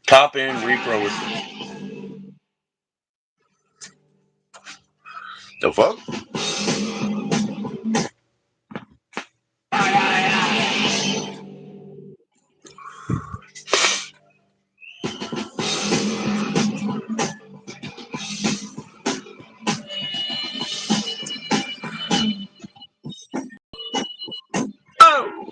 Top end repro is the fuck? Oh!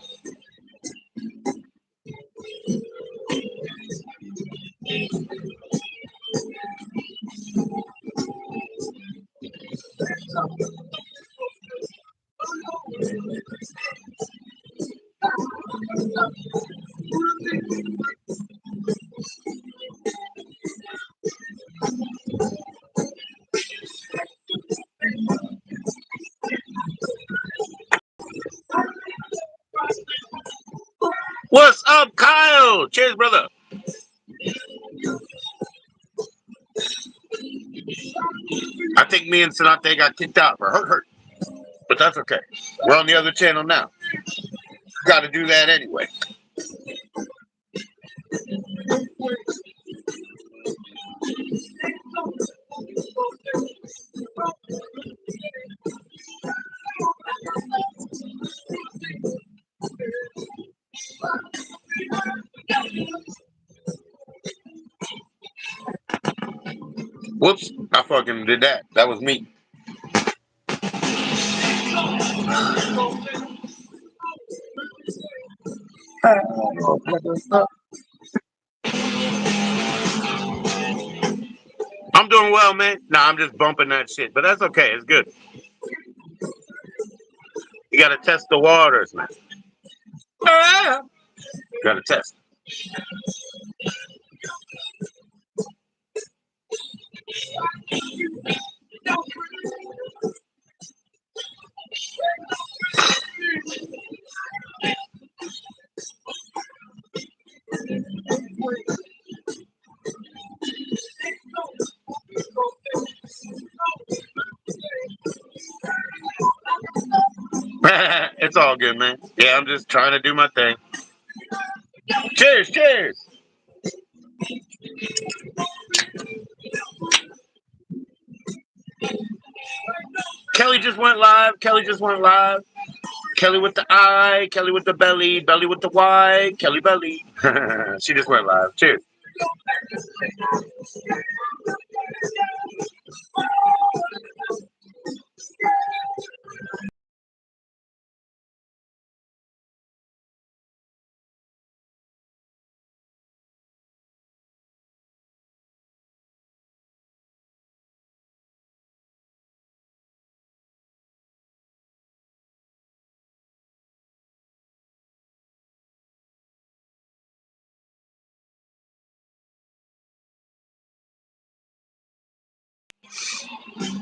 What's up, Kyle? Cheers, brother. I think me and Sonate got kicked out for hurt. But that's okay. We're on the other channel now. Got to do that anyway. Whoops, I fucking did that. That was me. I'm doing well, man. Nah, I'm just bumping that shit, but that's okay. It's good. You gotta test the waters, man. You gotta test. It's all good, man. Yeah, I'm just trying to do my thing. Cheers, cheers. Kelly just went live. Kelly just went live. Kelly with the I, Kelly with the belly, belly with the Y, Kelly belly. She just went live. Cheers.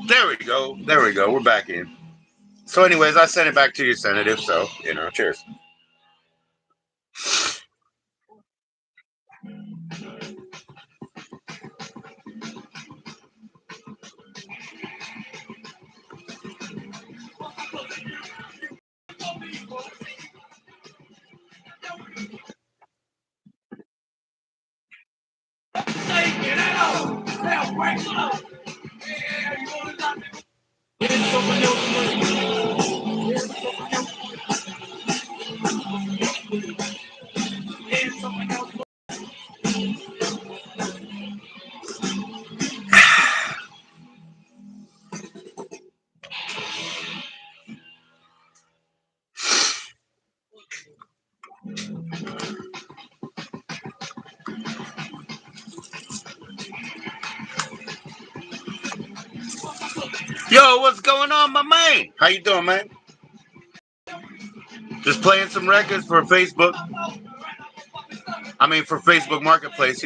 There we go. There we go. We're back in. So, anyways, I sent it back to you, Senative. So, cheers. Yo, what's going on, my man? How you doing, man? Just playing some records for Facebook. I mean, for Facebook Marketplace,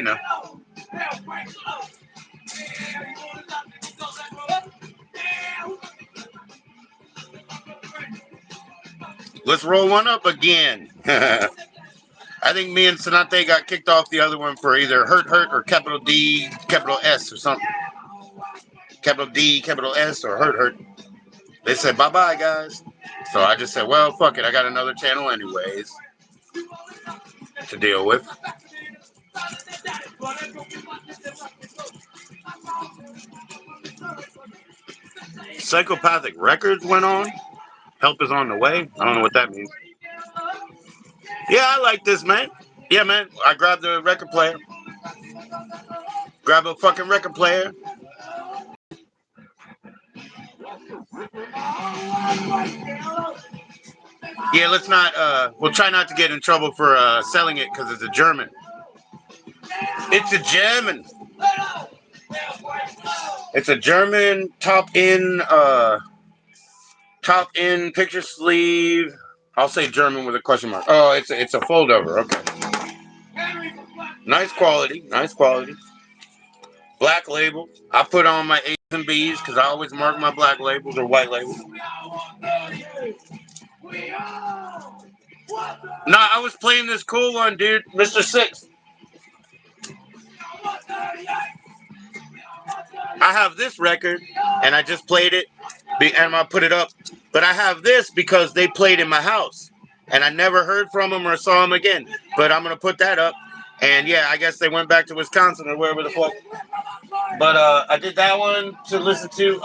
Let's roll one up again. I think me and Sonate got kicked off the other one for either hurt or capital D, capital S or something. Capital D, capital S or hurt. They said, bye-bye, guys. So I just said, well, fuck it. I got another channel anyways to deal with. Psychopathic Records went on. Help is on the way. I don't know what that means. Yeah, I like this, man. Yeah, man. I grabbed the record player. Grab a fucking record player. Yeah, let's not, we'll try not to get in trouble for selling it because it's a German. It's a German. It's a German top-in picture sleeve. I'll say German with a question mark. Oh, it's a fold over. Okay. Nice quality. Nice quality. Black label. I put on my A's and B's because I always mark my black labels or white labels. Nah, I was playing this cool one, dude. Mr. Six. I have this record, and I just played it, and I put it up. But I have this because they played in my house, and I never heard from them or saw them again. But I'm going to put that up. And, yeah, I guess they went back to Wisconsin or wherever the fuck. But I did that one to listen to.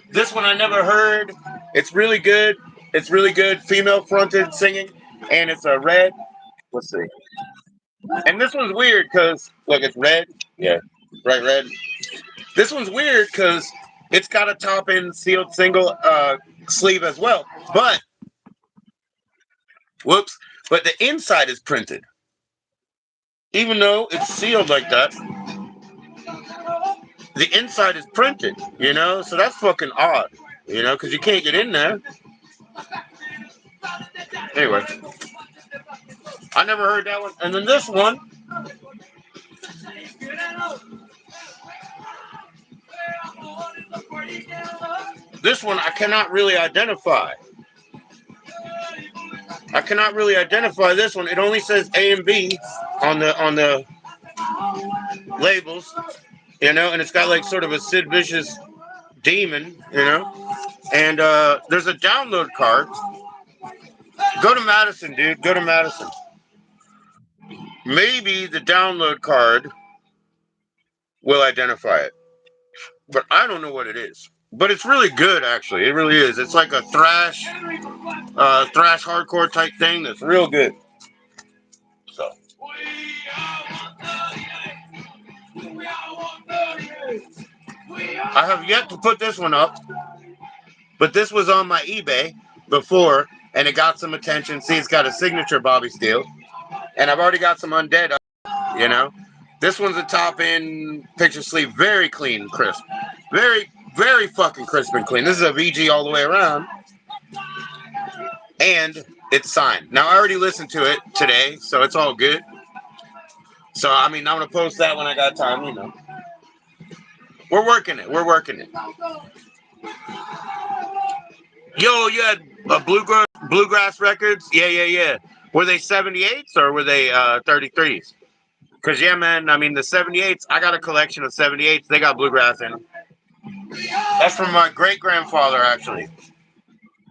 This one I never heard. It's really good. It's really good. Female-fronted singing, and it's a red. Let's see. And this one's weird because, look, it's red. Yeah, bright red. This one's weird because it's got a top-end sealed single sleeve as well. But, whoops, but the inside is printed. Even though it's sealed like that, the inside is printed, you know? So that's fucking odd, you know, because you can't get in there. Anyway, I never heard that one. And then this one, I cannot really identify. I cannot really identify this one. It only says A and B on the labels, you know, and it's got like sort of a Sid Vicious demon, you know. And there's a download card. Go to Madison, dude. Go to Madison. Maybe the download card will identify it, but I don't know what it is. But it's really good, actually. It really is. It's like a thrash hardcore type thing that's real good. So. I have yet to put this one up, but this was on my eBay before, and it got some attention. See, it's got a signature Bobby Steele, and I've already got some Undead, you know. This one's a top-end picture sleeve, very clean, crisp. Very, very fucking crisp and clean. This is a VG all the way around. And it's signed. Now, I already listened to it today, so it's all good. So, I mean, I'm going to post that when I got time, you know. We're working it. We're working it. Yo, you had Bluegrass Records? Yeah. Were they 78s or were they 33s? Because, yeah, man, I mean, the 78s, I got a collection of 78s. They got Bluegrass in them. That's from my great-grandfather, actually.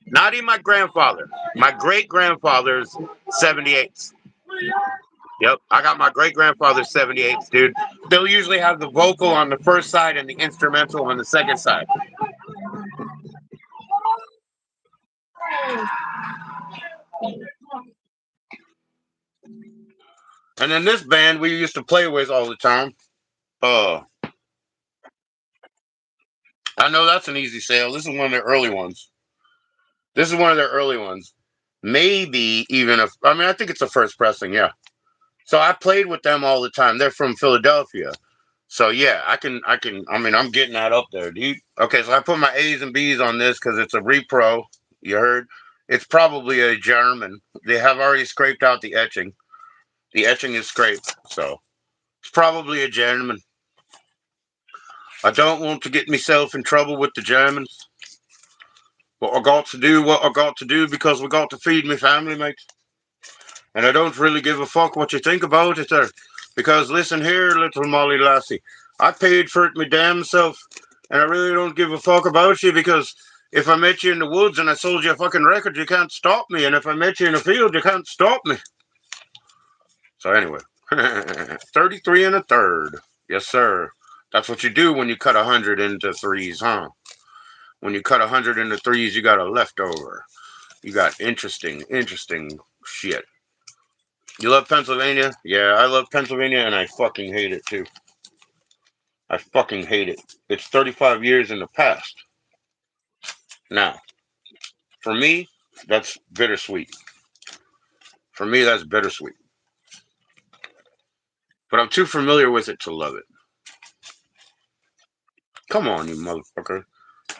Not even my grandfather. My great-grandfather's 78s. Yep, I got my great-grandfather's 78s, dude. They'll usually have the vocal on the first side and the instrumental on the second side. And then this band we used to play with all the time. I know that's an easy sale. This is one of their early ones. Maybe even I think it's a first pressing, yeah. So I played with them all the time. They're from Philadelphia. So yeah, I'm getting that up there, dude. Okay, so I put my A's and B's on this because it's a repro. You heard? It's probably a German. They have already scraped out the etching. The etching is scraped, so it's probably a German. I don't want to get myself in trouble with the Germans. But I got to do what I got to do because we got to feed my family, mate. And I don't really give a fuck what you think about it there. Because listen here, little Molly lassie. I paid for it my damn self. And I really don't give a fuck about you because If I met you in the woods and I sold you a fucking record, you can't stop me. And if I met you in the field, you can't stop me. So anyway, 33 and a third. Yes, sir. That's what you do when you cut 100 into threes, huh? When you cut 100 into threes, you got a leftover. You got interesting shit. You love Pennsylvania? Yeah, I love Pennsylvania, and I fucking hate it too. I fucking hate it. It's 35 years in the past. Now, for me, that's bittersweet. For me, that's bittersweet. But I'm too familiar with it to love it. Come on, you motherfucker.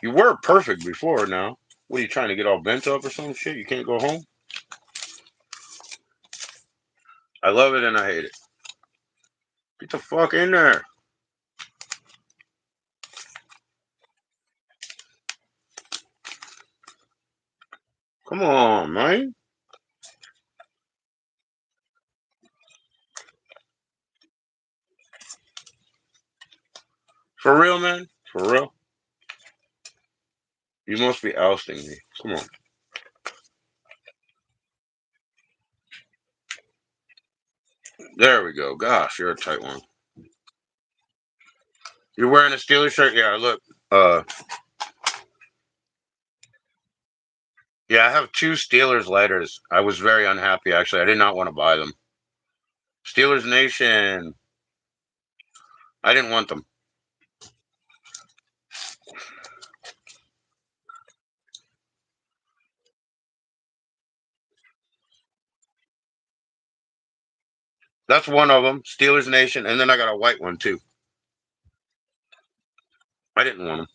You were perfect before now. What are you trying to get all bent up or some shit? You can't go home? I love it and I hate it. Get the fuck in there. Come on, man. For real, man? For real? You must be ousting me. Come on. There we go. Gosh, you're a tight one. You're wearing a Steelers shirt? Yeah, look. Yeah, I have two Steelers letters. I was very unhappy, actually. I did not want to buy them. Steelers Nation. I didn't want them. That's one of them. Steelers Nation. And then I got a white one, too. I didn't want them.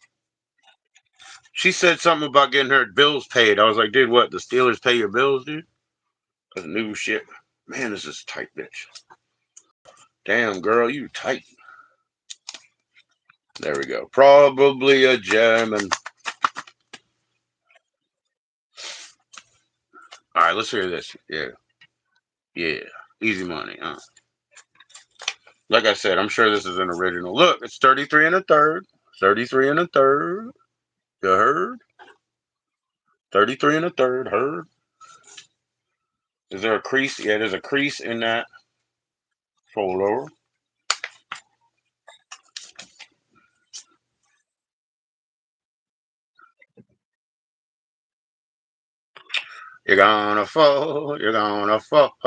She said something about getting her bills paid. I was like, dude, what? The Steelers pay your bills, dude? That's new shit. Man, this is tight, bitch. Damn, girl, you tight. There we go. Probably a German. All right, let's hear this. Yeah. Yeah. Easy money. Like I said, I'm sure this is an original. Look, it's 33 and a third. 33 and a third. You heard? 33 and a third. Heard? Is there a crease? Yeah, there's a crease in that fold over. You're gonna fall. You're gonna fall.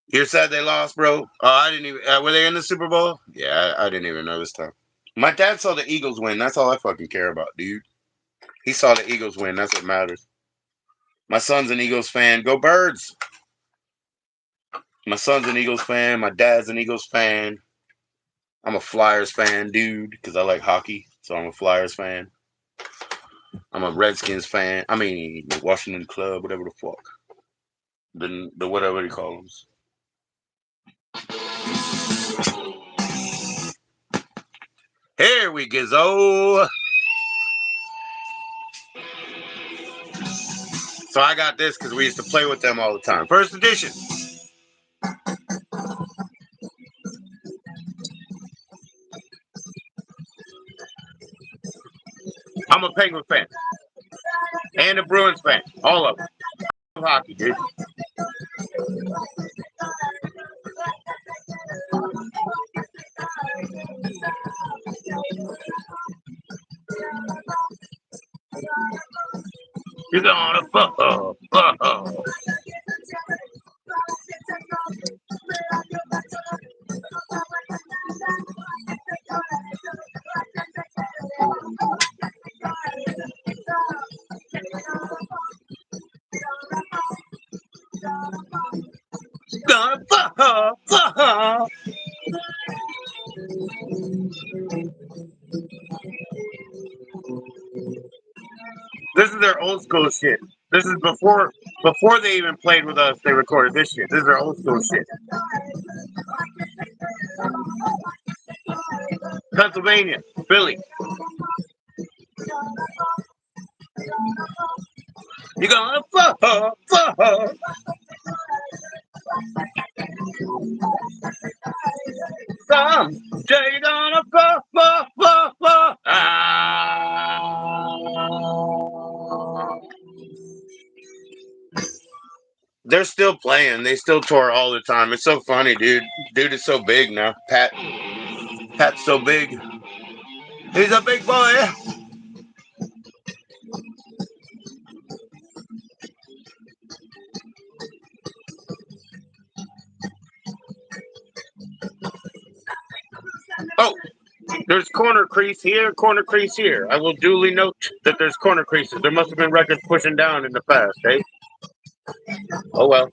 You said they lost, bro. Oh, I didn't even. Were they in the Super Bowl? Yeah, I didn't even know this time. My dad saw the Eagles win. That's all I fucking care about, dude. He saw the Eagles win. That's what matters. My son's an Eagles fan. Go Birds! My son's an Eagles fan. My dad's an Eagles fan. I'm a Flyers fan, dude, because I like hockey. So I'm a Flyers fan. I'm a Redskins fan. I mean, the Washington Club, whatever the fuck. The whatever he calls them. Here we go. So I got this because we used to play with them all the time. First edition. I'm a Penguin fan and a Bruins fan. All of them. Hockey, dude. You're gonna fuck. Gonna fuck. This is their old school shit. This is before they even played with us. They recorded this shit. This is their old school shit. Pennsylvania, Philly. You're gonna fuck. Jay gonna go. Ah. They're still playing. They still tour all the time. It's so funny, dude. Dude is so big now. Pat's so big. He's a big boy. Oh, there's corner crease here, corner crease here. I will duly note that there's corner creases. There must have been records pushing down in the past, eh? Oh well.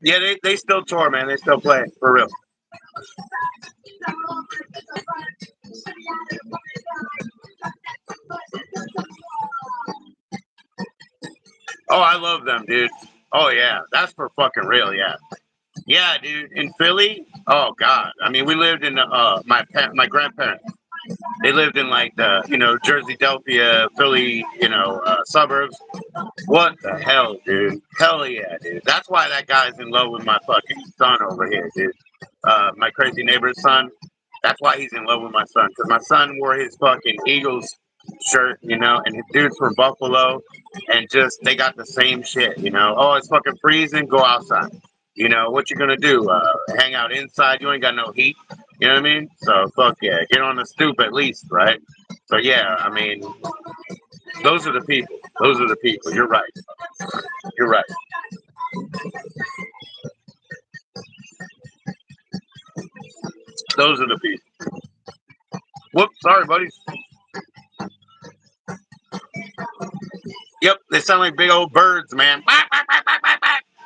Yeah, they still tour, man. They still play, for real. Oh, I love them, dude. Oh yeah, that's for fucking real, yeah. Yeah, dude. In Philly, oh god. I mean, we lived in my grandparents. They lived in like the Jersey, Delphia, Philly, suburbs. What the hell, dude? Hell yeah, dude. That's why that guy's in love with my fucking son over here, dude. My crazy neighbor's son. That's why he's in love with my son. Because my son wore his fucking Eagles shirt, and his dude's from Buffalo. And just, they got the same shit. Oh, it's fucking freezing, go outside. What you gonna do? Hang out inside? You ain't got no heat. You know what I mean? So, fuck yeah. Get on the stoop at least, right? So, yeah, I mean, those are the people. Those are the people. You're right. You're right. Those are the people. Whoops, sorry, buddies. Yep, they sound like big old birds, man.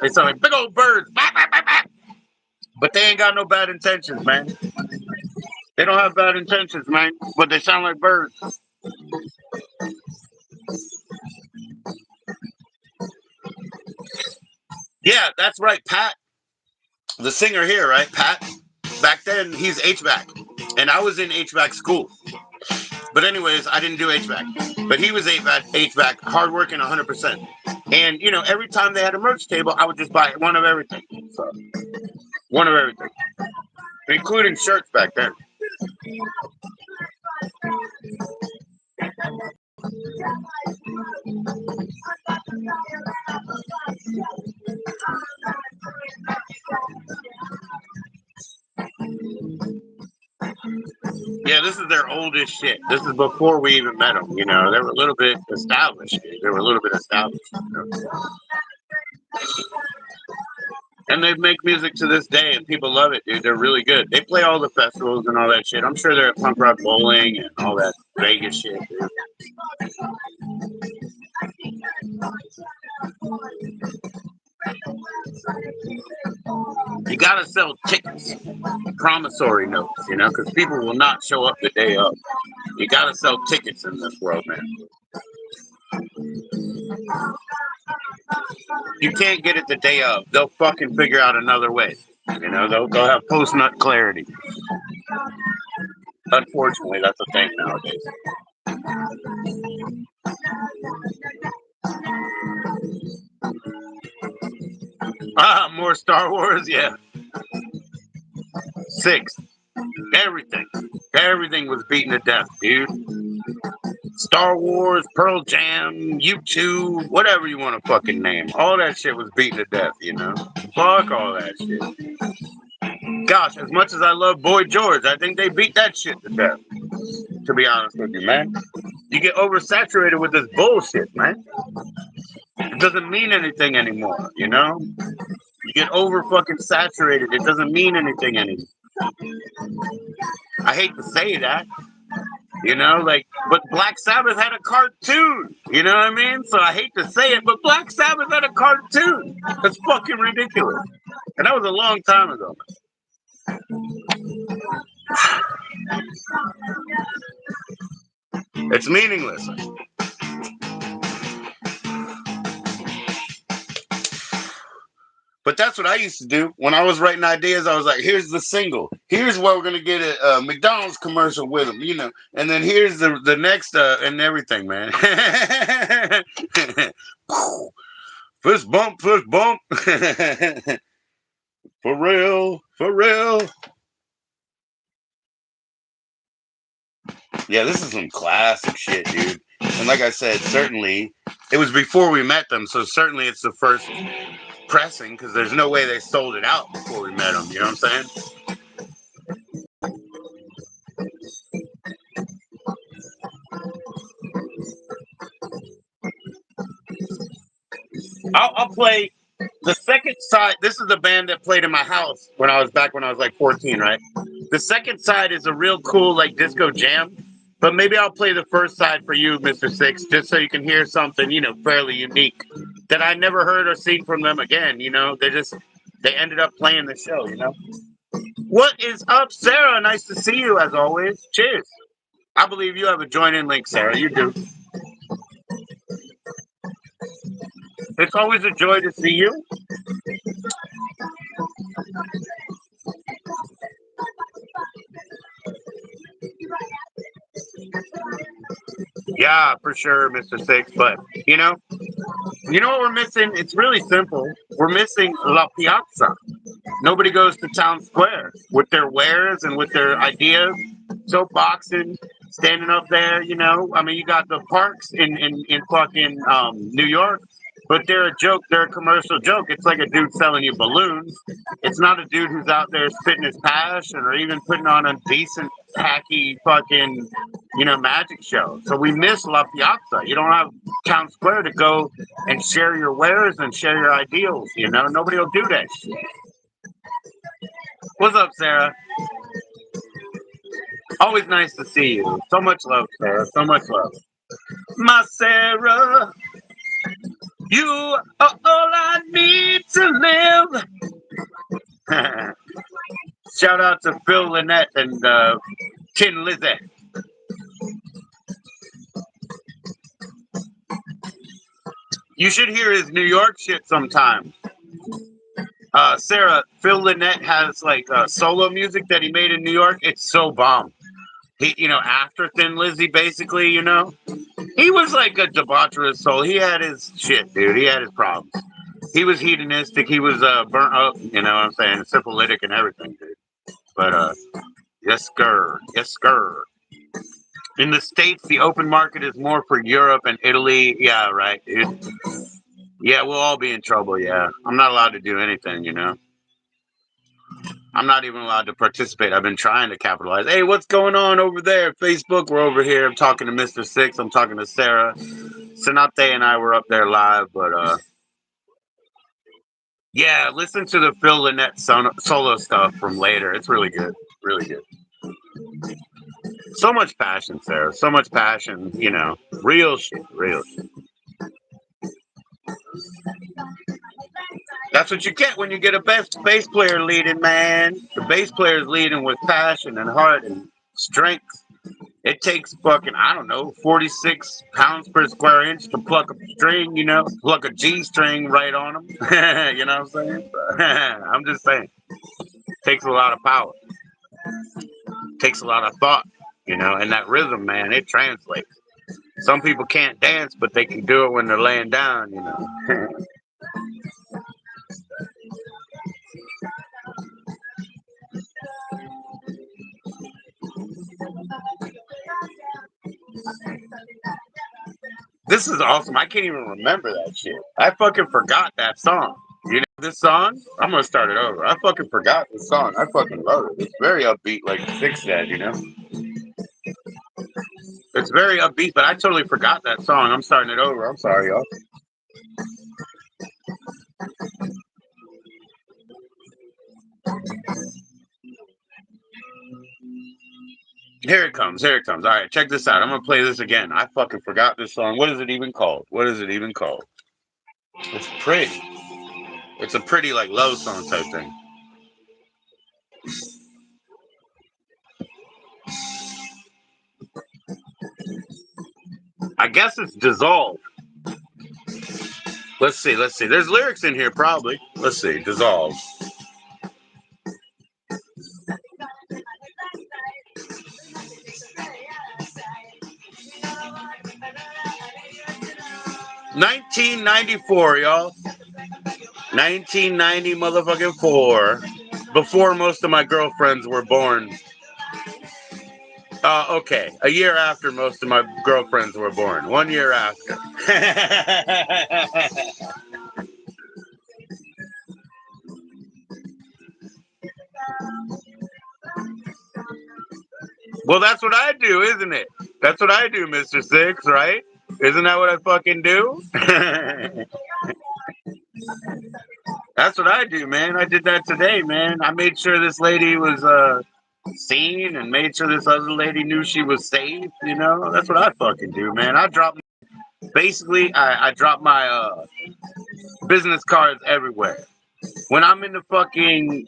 They sound like big old birds. But they ain't got no bad intentions, man. They don't have bad intentions, man. But they sound like birds. Yeah, that's right, Pat. The singer here, right? Pat. Back then, he's HVAC. And I was in HVAC school. But anyways, I didn't do HVAC. But he was HVAC, hardworking 100%. And, every time they had a merch table, I would just buy one of everything. So, one of everything. Including shirts back then. Yeah, this is their oldest shit. This is before we even met them. They were a little bit established. They were a little bit established. And they make music to this day, and people love it, dude. They're really good. They play all the festivals and all that shit. I'm sure they're at Punk Rock Bowling and all that Vegas shit, dude. You gotta sell tickets, promissory notes, because people will not show up the day of. You gotta sell tickets in this world, man. You can't get it the day of. They'll fucking figure out another way. They'll have post-nut clarity. Unfortunately, that's a thing nowadays. More Star Wars, yeah. 6. Everything was beaten to death, dude. Star Wars, Pearl Jam, U2, whatever you want to fucking name. All that shit was beaten to death, Fuck all that shit. Gosh, as much as I love Boy George, I think they beat that shit to death. To be honest with you, man. You get oversaturated with this bullshit, man. It doesn't mean anything anymore, You get over fucking saturated. It doesn't mean anything anymore. I hate to say that. But Black Sabbath had a cartoon. You know what I mean? So I hate to say it, but Black Sabbath had a cartoon. That's fucking ridiculous. And that was a long time ago. It's meaningless. But that's what I used to do when I was writing ideas. I was like, "Here's the single. Here's where we're gonna get a McDonald's commercial with them, And then here's the next and everything, man. Fist bump, fist bump. For real, for real. Yeah, this is some classic shit, dude. And like I said, certainly it was before we met them, so certainly it's the first pressing because there's no way they sold it out before we met them. You know what I'm saying? I'll play the second side. This is the band that played in my house when I was like 14, right? The second side is a real cool like disco jam. But maybe I'll play the first side for you, Mr. Six, just so you can hear something, fairly unique that I never heard or seen from them again. They ended up playing the show. What is up, Sarah? Nice to see you as always. Cheers. I believe you have a join in link, Sarah. You do. It's always a joy to see you. Yeah, for sure, Mr. Six. But you know what we're missing? It's really simple. We're missing La Piazza. Nobody goes to town square with their wares and with their ideas, soapboxing, standing up there. I mean, you got the parks in fucking New York, but they're a joke. They're a commercial joke. It's like a dude selling you balloons. It's not a dude who's out there spitting his passion or even putting on a decent, hacky fucking, magic show. So we miss La Piazza. You don't have town square to go and share your wares and share your ideals. Nobody will do that shit. What's up, Sarah? Always nice to see you. So much love, Sarah. So much love. My Sarah, you are all I need to live. Shout out to Phil Lynette and Tin Lizzie. You should hear his New York shit sometime. Sarah, Phil Lynette has like solo music that he made in New York. It's so bomb. After Thin Lizzy, basically, he was like a debaucherous soul. He had his shit, dude. He had his problems. He was hedonistic. He was burnt up. You know what I'm saying? Syphilitic and everything, dude. But yes, sir. Yes, sir. In the States, the open market is more for Europe and Italy. Yeah, right, dude. Yeah, we'll all be in trouble. Yeah, I'm not allowed to do anything. I'm not even allowed to participate. I've been trying to capitalize. Hey, what's going on over there? Facebook, we're over here. I'm talking to Mr. Six. I'm talking to Sarah. Sanate and I were up there live, but yeah, listen to the Phil Lynette solo stuff from later. It's really good. Really good. So much passion, Sarah. So much passion. Real shit. Real shit. That's what you get when you get a best bass player leading, man. The bass player is leading with passion and heart and strength. It takes fucking, I don't know, 46 pounds per square inch to pluck a string, pluck a G string right on them. You know what I'm saying? I'm just saying. It takes a lot of power. It takes a lot of thought, and that rhythm, man, it translates. Some people can't dance, but they can do it when they're laying down. This is awesome. I can't even remember that shit. I fucking forgot that song. This song? I'm gonna start it over. I fucking forgot this song. I fucking love it. It's very upbeat, like Six said. It's very upbeat, but I totally forgot that song. I'm starting it over. I'm sorry, y'all. Here it comes. Here it comes. All right, check this out. I'm gonna play this again. I fucking forgot this song. What is it even called? What is it even called? It's pretty. It's a pretty like love song type thing. I guess it's Dissolve. Let's see. Let's see. There's lyrics in here probably. Let's see. Dissolve. 1994, y'all. 1990 motherfucking 4. Before most of my girlfriends were born. Okay. A year after most of my girlfriends were born. 1 year after. Well, that's what I do, isn't it? That's what I do, Mr. Six, right? Isn't that what I fucking do? That's what I do, man. I did that today, man. I made sure this lady was seen and made sure this other lady knew she was safe. You know, that's what I fucking do, man. I drop my business cards everywhere. When I'm in the fucking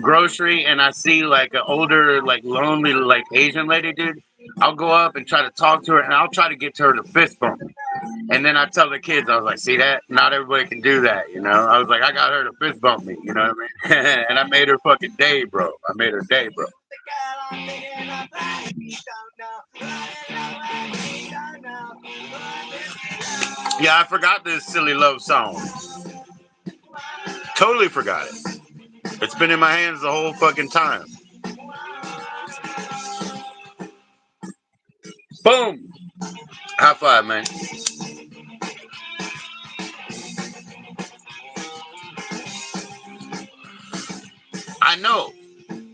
grocery and I see like an older, like lonely, like Asian lady, dude, I'll go up and try to talk to her, and I'll try to get to her to fist bump me. And then I tell the kids, I was like, see that? Not everybody can do that, you know? I was like, I got her to fist bump me, you know what I mean? And I made her fucking day, bro. I made her day, bro. Yeah, I forgot this silly love song. Totally forgot it. It's been in my hands the whole fucking time. Boom! High five, man. I know.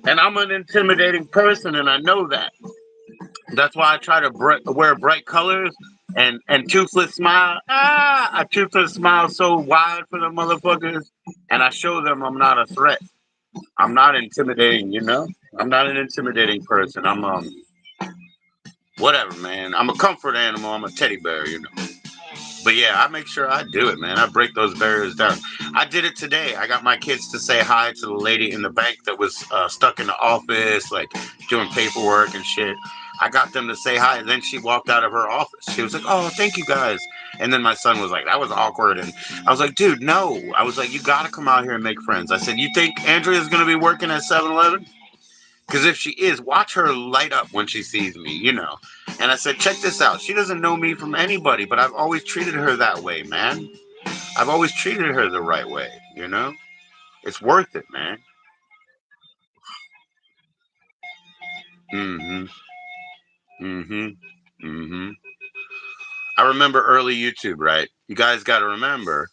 And I'm an intimidating person, and I know that. That's why I try to wear bright colors and toothless smile. A toothless smile so wide for the motherfuckers, and I show them I'm not a threat. I'm not intimidating, you know. I'm not an intimidating person. I'm whatever, man. I'm a comfort animal. I'm a teddy bear, you know. But yeah, I make sure I do it, man. I break those barriers down. I did it today. I got my kids to say hi to the lady in the bank that was stuck in the office, like doing paperwork and shit. I got them to say hi, and then she walked out of her office. She was like, "Oh, thank you guys." And then my son was like, "That was awkward." And I was like, "Dude, no." I was like, "You got to come out here and make friends." I said, "You think Andrea's gonna be working at 7-Eleven? Because if she is, watch her light up when she sees me, you know." And I said, check this out. She doesn't know me from anybody, but I've always treated her that way, man. I've always treated her the right way, you know? It's worth it, man. Mm-hmm. Mm-hmm. Mm-hmm. I remember early YouTube, right? You guys got to remember.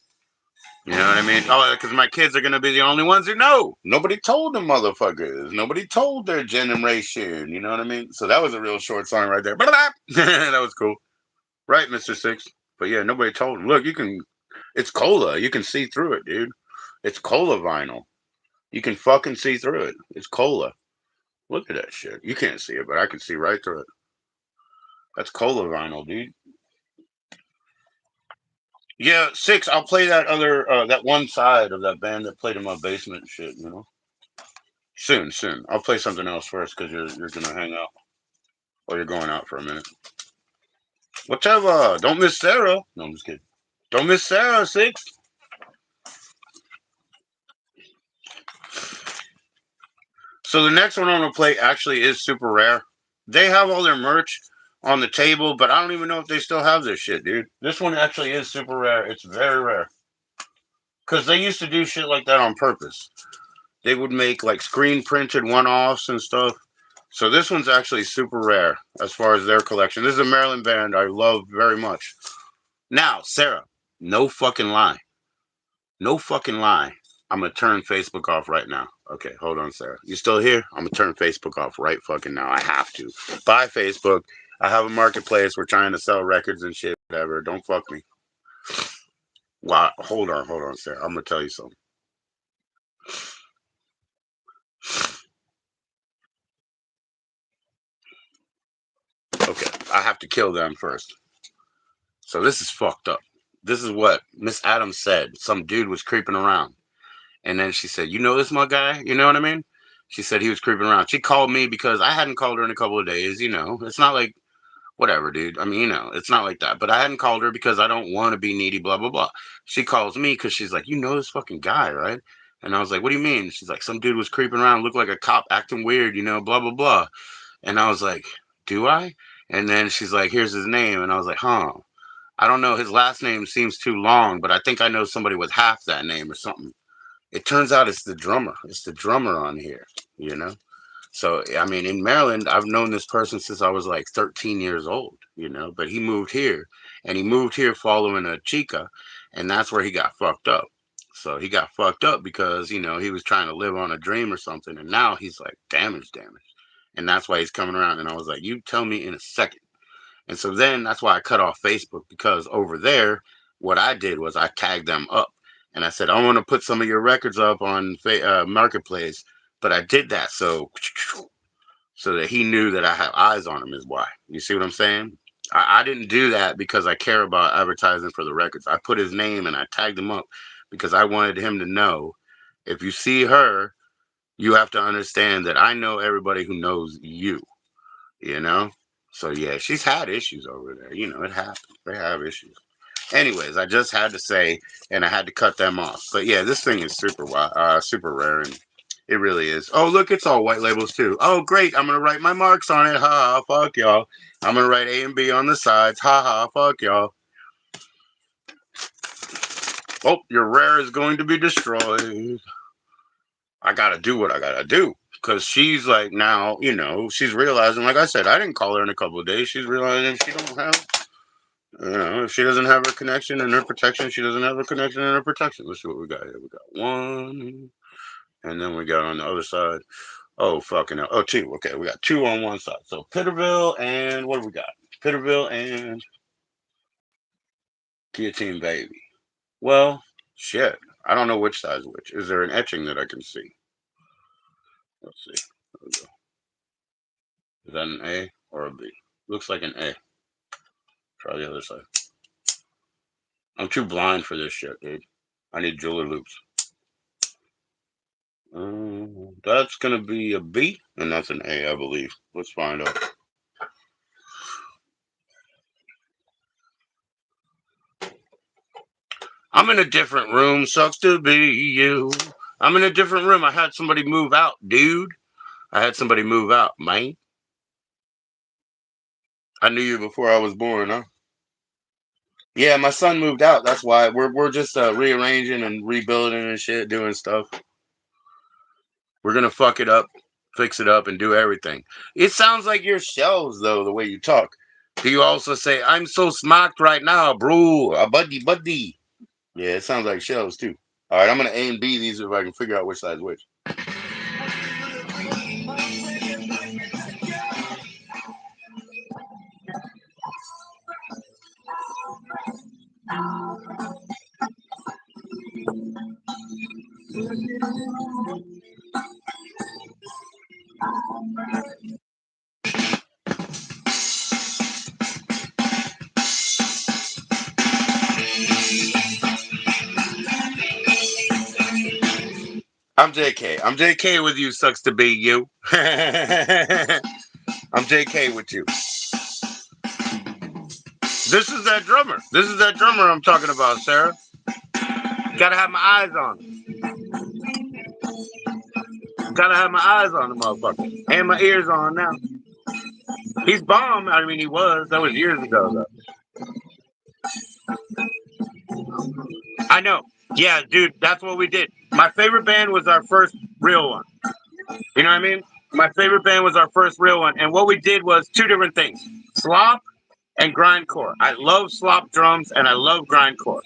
You know what I mean? Oh, because my kids are going to be the only ones who know. Nobody told them motherfuckers. Nobody told their generation. You know what I mean? So that was a real short song right there. That was cool. Right, Mr. Six. But yeah, nobody told him. Look, you can. It's cola. You can see through it, dude. It's cola vinyl. You can fucking see through it. It's cola. Look at that shit. You can't see it, but I can see right through it. That's cola vinyl, dude. Yeah, Six. I'll play that other, that one side of that band that played in my basement and shit. You know, soon, soon. I'll play something else first because you're gonna hang out or you're going out for a minute. Whatever. Don't miss Sarah. No, I'm just kidding. Don't miss Sarah. Six. So the next one I'm gonna play actually is super rare. They have all their merch on the table, but I don't even know if they still have this shit, dude. This one actually is super rare. It's very rare. Because they used to do shit like that on purpose. They would make like screen printed one offs and stuff. So this one's actually super rare as far as their collection. This is a Maryland band I love very much. Now, Sarah, no fucking lie. No fucking lie. I'm gonna turn Facebook off right now. Okay, hold on, Sarah. You still here? I'm gonna turn Facebook off right fucking now. I have to. Bye, Facebook. I have a marketplace. We're trying to sell records and shit. Whatever. Don't fuck me. Wow. Hold on, Sarah. I'm gonna tell you something. Okay, I have to kill them first. So this is fucked up. This is what Miss Adams said. Some dude was creeping around. And then she said, "You know this my guy? You know what I mean?" She said he was creeping around. She called me because I hadn't called her in a couple of days. You know, it's not like whatever, dude. I mean, you know, it's not like that. But I hadn't called her because I don't want to be needy, blah, blah, blah. She calls me because she's like, "You know this fucking guy, right?" And I was like, "What do you mean?" She's like, "Some dude was creeping around, looked like a cop, acting weird, you know, blah, blah, blah." And I was like, "Do I?" And then she's like, "Here's his name." And I was like, "Huh." I don't know. His last name seems too long, but I think I know somebody with half that name or something. It turns out it's the drummer. It's the drummer on here, you know? So, I mean, in Maryland, I've known this person since I was like 13 years old, but he moved here and he moved here following a chica, and that's where he got fucked up. So he got fucked up because, he was trying to live on a dream or something, and now he's like damaged. And that's why he's coming around. And I was like, you tell me in a second. And so then that's why I cut off Facebook, because over there, what I did was I tagged them up and I said, I want to put some of your records up on Marketplace. But I did that so that he knew that I have eyes on him, is why. You see what I'm saying? I didn't do that because I care about advertising for the records. I put his name and I tagged him up because I wanted him to know, if you see her, you have to understand that I know everybody who knows you, you know? So yeah, she's had issues over there. It happens. They have issues. Anyways, I just had to say, and I had to cut them off. But yeah, this thing is super rare, and it really is. Oh, look, it's all white labels too. Oh, great! I'm gonna write my marks on it. Ha ha! Fuck y'all. I'm gonna write A and B on the sides. Ha ha! Fuck y'all. Oh, your rare is going to be destroyed. I gotta do what I gotta do. Because she's like, now, she's realizing, like I said, I didn't call her in a couple of days. She's realizing she don't have, if she doesn't have her connection and her protection, she doesn't have her connection and her protection. Let's see what we got here. We got one, and then we got on the other side. Oh, fucking hell. Oh, two. Okay, we got two on one side. So Pitterville and what do we got? Pitterville and Guillotine Baby. Well, shit. I don't know which side's which. Is there an etching that I can see? Let's see. There we go. Is that an A or a B? Looks like an A. Try the other side. I'm too blind for this shit, dude. I need jeweler loops. That's gonna be a B, and that's an A, I believe. Let's find out. I'm in a different room. Sucks to be you. I'm in a different room. I had somebody move out, dude. I had somebody move out, man. I knew you before I was born, huh? Yeah, my son moved out. That's why we're just rearranging and rebuilding and shit, doing stuff. We're gonna fuck it up, fix it up, and do everything. It sounds like your shells, though, the way you talk. Do you also say, "I'm so smacked right now, bro"? A buddy. Yeah, it sounds like shells too. All right, I'm gonna A and B these if I can figure out which side's which. I'm JK. I'm JK with you. Sucks to be you. I'm JK with you. This is that drummer. This is that drummer I'm talking about, Sarah. Gotta have my eyes on him. Gotta have my eyes on the motherfucker. And my ears on now. He's bomb. I mean, he was. That was years ago, though. I know. Yeah, dude, that's what we did. My favorite band was our first real one. You know what I mean? My favorite band was our first real one. And what we did was two different things: slop and grindcore. I love slop drums and I love grindcore.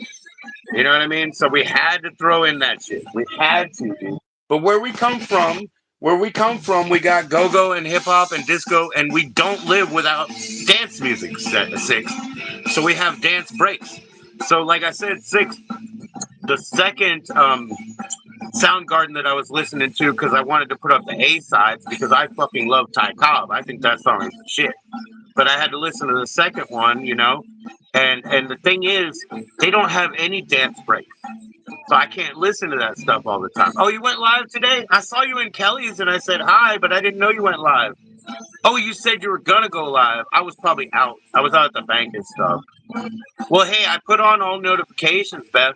You know what I mean? So we had to throw in that shit. We had to, dude. But where we come from, we got go-go and hip-hop and disco, and we don't live without dance music, six. So we have dance breaks. So like I said, six, the second Soundgarden that I was listening to, because I wanted to put up the A sides because I fucking love Ty Cobb. I think that song is shit. But I had to listen to the second one, and the thing is, they don't have any dance breaks. So I can't listen to that stuff all the time. Oh, you went live today? I saw you in Kelly's and I said hi, but I didn't know you went live. Oh, you said you were gonna go live. I was probably out. I was out at the bank and stuff. Well, hey, I put on all notifications, Beth.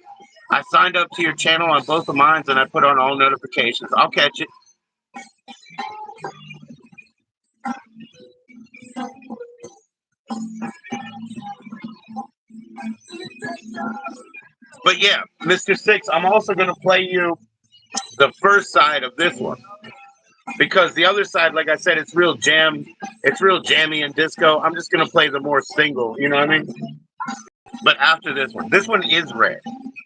I signed up to your channel on both of mine, and I put on all notifications. I'll catch it. But yeah, Mr. Six, I'm also going to play you the first side of this one. Because the other side, like I said, it's real jammy and disco. I'm just going to play the more single, you know what I mean? But after this one is red.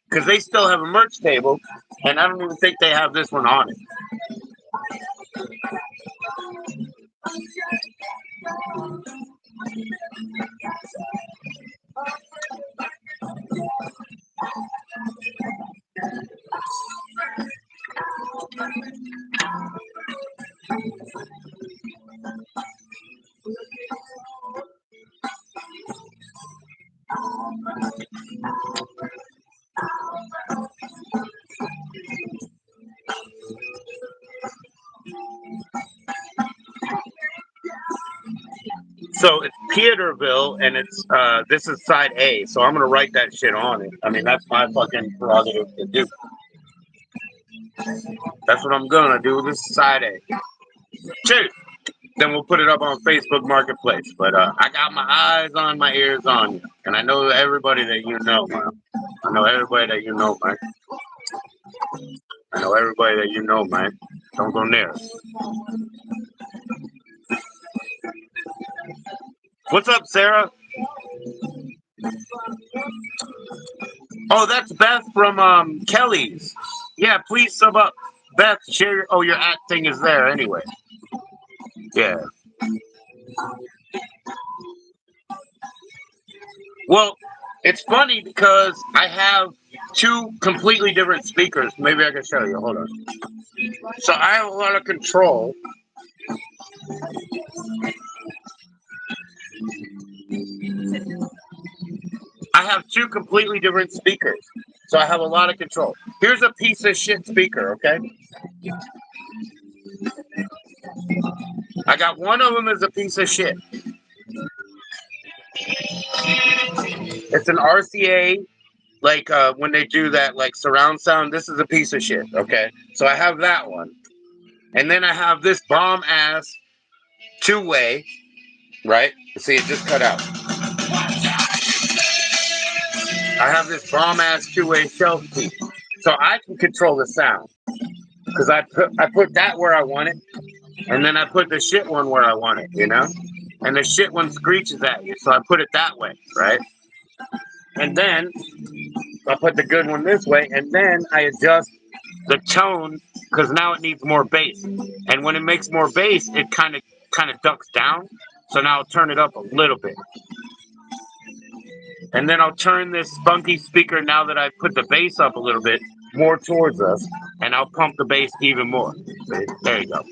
Because they still have a merch table, and I don't even think they have this one on it. So it's Peterville, and it's this is side A. So I'm gonna write that shit on it. I mean, that's my fucking prerogative to do. That's what I'm gonna do. This is side A. Cheers. Then we'll put it up on Facebook Marketplace. But I got my eyes on, my ears on you, and I know everybody that you know, man. I know everybody that you know, man. I know everybody that you know, man. Don't go near us. What's up, Sarah? Oh, that's Beth from Kelly's. Yeah, please sub up. Beth, share. Oh, your acting is there anyway. Yeah. Well, it's funny because I have two completely different speakers. Maybe I can show you. Hold on. So I have a lot of control. I have two completely different speakers. So I have a lot of control. Here's a piece of shit speaker, okay? I got one of them as a piece of shit. It's an RCA, like when they do that, like surround sound. This is a piece of shit, okay? So I have that one. And then I have this bomb ass two-way, right? See, it just cut out. I have this bomb ass two-way shelf key. So I can control the sound. Because I put that where I want it, and then I put the shit one where I want it, you know? And the shit one screeches at you, so I put it that way, right? And then I put the good one this way, and then I adjust the tone because now it needs more bass. And when it makes more bass, it kind of ducks down. So now I'll turn it up a little bit. And then I'll turn this funky speaker, now that I put the bass up a little bit, more towards us, and I'll pump the bass even more. There you go.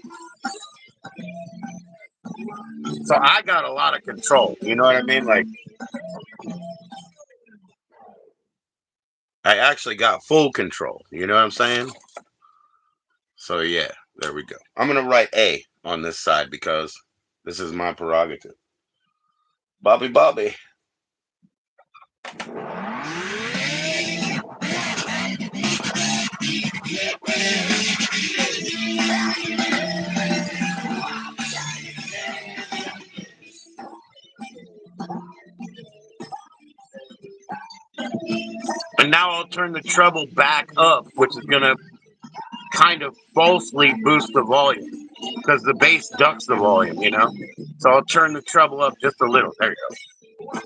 So I got a lot of control. You know what I mean? Like, I actually got full control. You know what I'm saying? So yeah, there we go. I'm gonna write A on this side because this is my prerogative. Bobby. And now I'll turn the treble back up, which is gonna kind of falsely boost the volume because the bass ducks the volume, you know? So I'll turn the treble up just a little. There you go.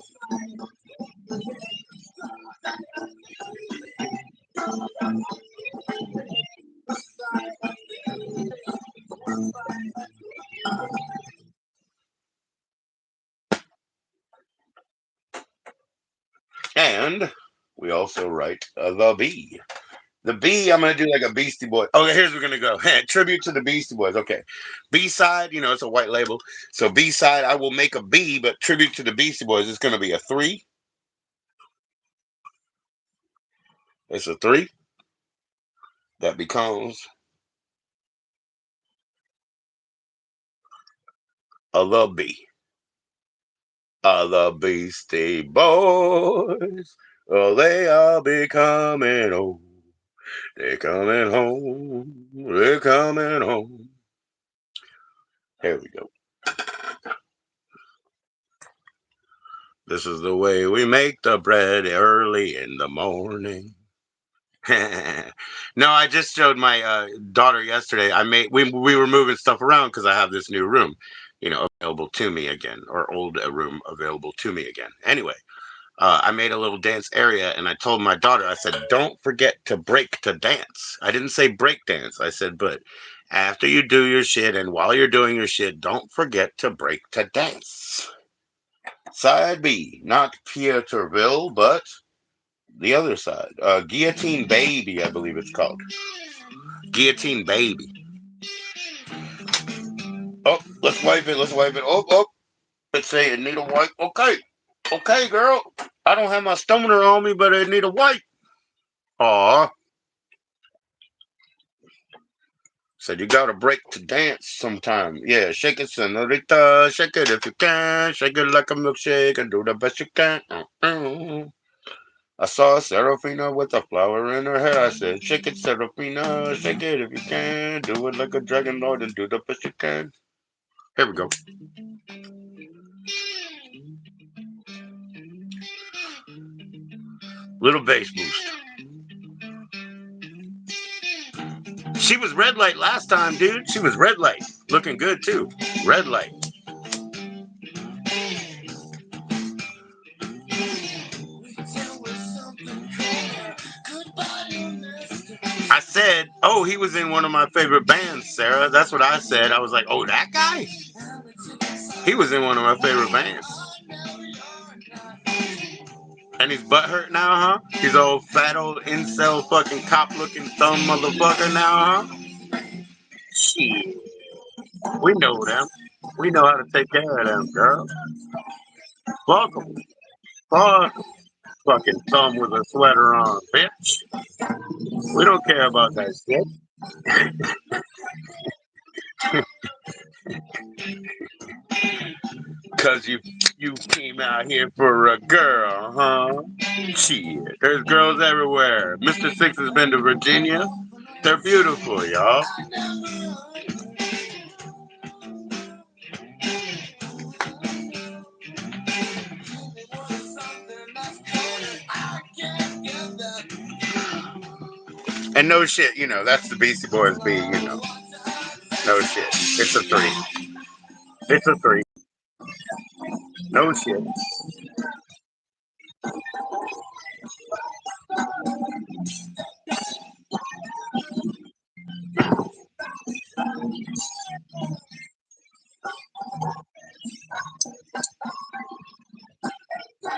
And we also write the B. The B, I'm going to do like a Beastie Boy. Okay, here's where we're going to go. Tribute to the Beastie Boys. Okay. B side, you know, it's a white label. So B side, I will make a B, but tribute to the Beastie Boys is going to be a 3. It's a 3. That becomes a little B. The Beastie Boys. Oh, they are becoming old. They're coming home. They're coming home. Here we go. This is the way we make the bread early in the morning. No, I just showed my daughter yesterday. We were moving stuff around because I have this new room, available to me again, or old room available to me again. Anyway, I made a little dance area, and I told my daughter, I said, "Don't forget to break to dance." I didn't say break dance. I said, but after you do your shit, and while you're doing your shit, don't forget to break to dance. Side B, not Pieterville, but the other side. Guillotine Baby, I believe it's called. Guillotine Baby. Oh, let's wipe it. Let's wipe it. Oh, oh. Let's say it need a wipe. Okay. Okay, girl. I don't have my stoner on me, but I need a wipe. Aw. Said you gotta break to dance sometime. Yeah, shake it, senorita. Shake it if you can. Shake it like a milkshake and do the best you can. I saw Serafina with a flower in her hair. I said, shake it, Serafina. Shake it if you can. Do it like a dragon lord and do the best you can. Here we go. Little bass boost. She was red light last time, dude. She was red light. Looking good, too. Red light. I said, oh, he was in one of my favorite bands, Sarah. That's what I said. I was like, oh, that guy? He was in one of my favorite bands. And he's butthurt now, huh? He's old fat old incel fucking cop looking thumb motherfucker now, huh? Shit. We know them. We know how to take care of them, girl. Welcome. Fuck. Fucking thumb with a sweater on, bitch. We don't care about that shit. Cause you came out here for a girl, huh? Shit. There's girls everywhere. Mr. Six has been to Virginia. They're beautiful, y'all. And no shit, that's the Beastie Boys B. No shit. It's a three. It's a three. No shit.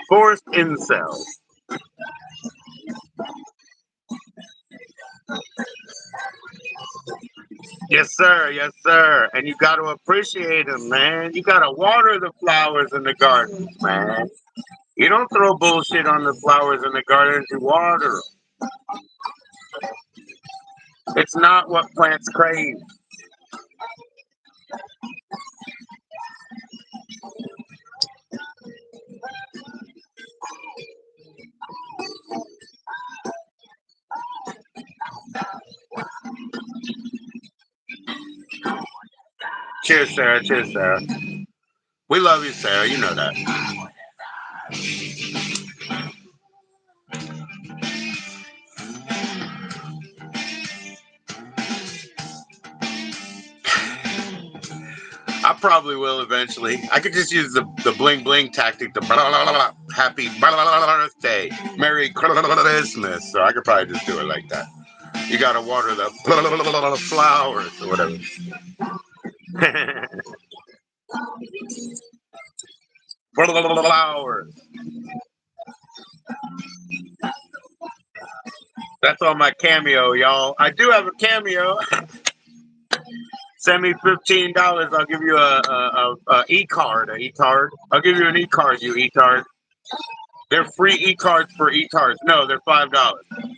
Forced incel. Yes, sir. Yes, sir. And you got to appreciate them, man. You got to water the flowers in the gardens, man. You don't throw bullshit on the flowers in the gardens. You water them. It's not what plants crave. Cheers, Sarah. Cheers, Sarah. We love you, Sarah. You know that. I probably will eventually. I could just use the bling bling tactic, the blah, blah, blah, blah, happy birthday, Merry Christmas. So I could probably just do it like that. You gotta water the flowers or whatever. Flowers. That's on my Cameo, y'all. I do have a Cameo. Send me $15. I'll give you a e-card. A e-card. I'll give you an e-card, you e-card. They're free e-cards for e-cards. No, they're $5,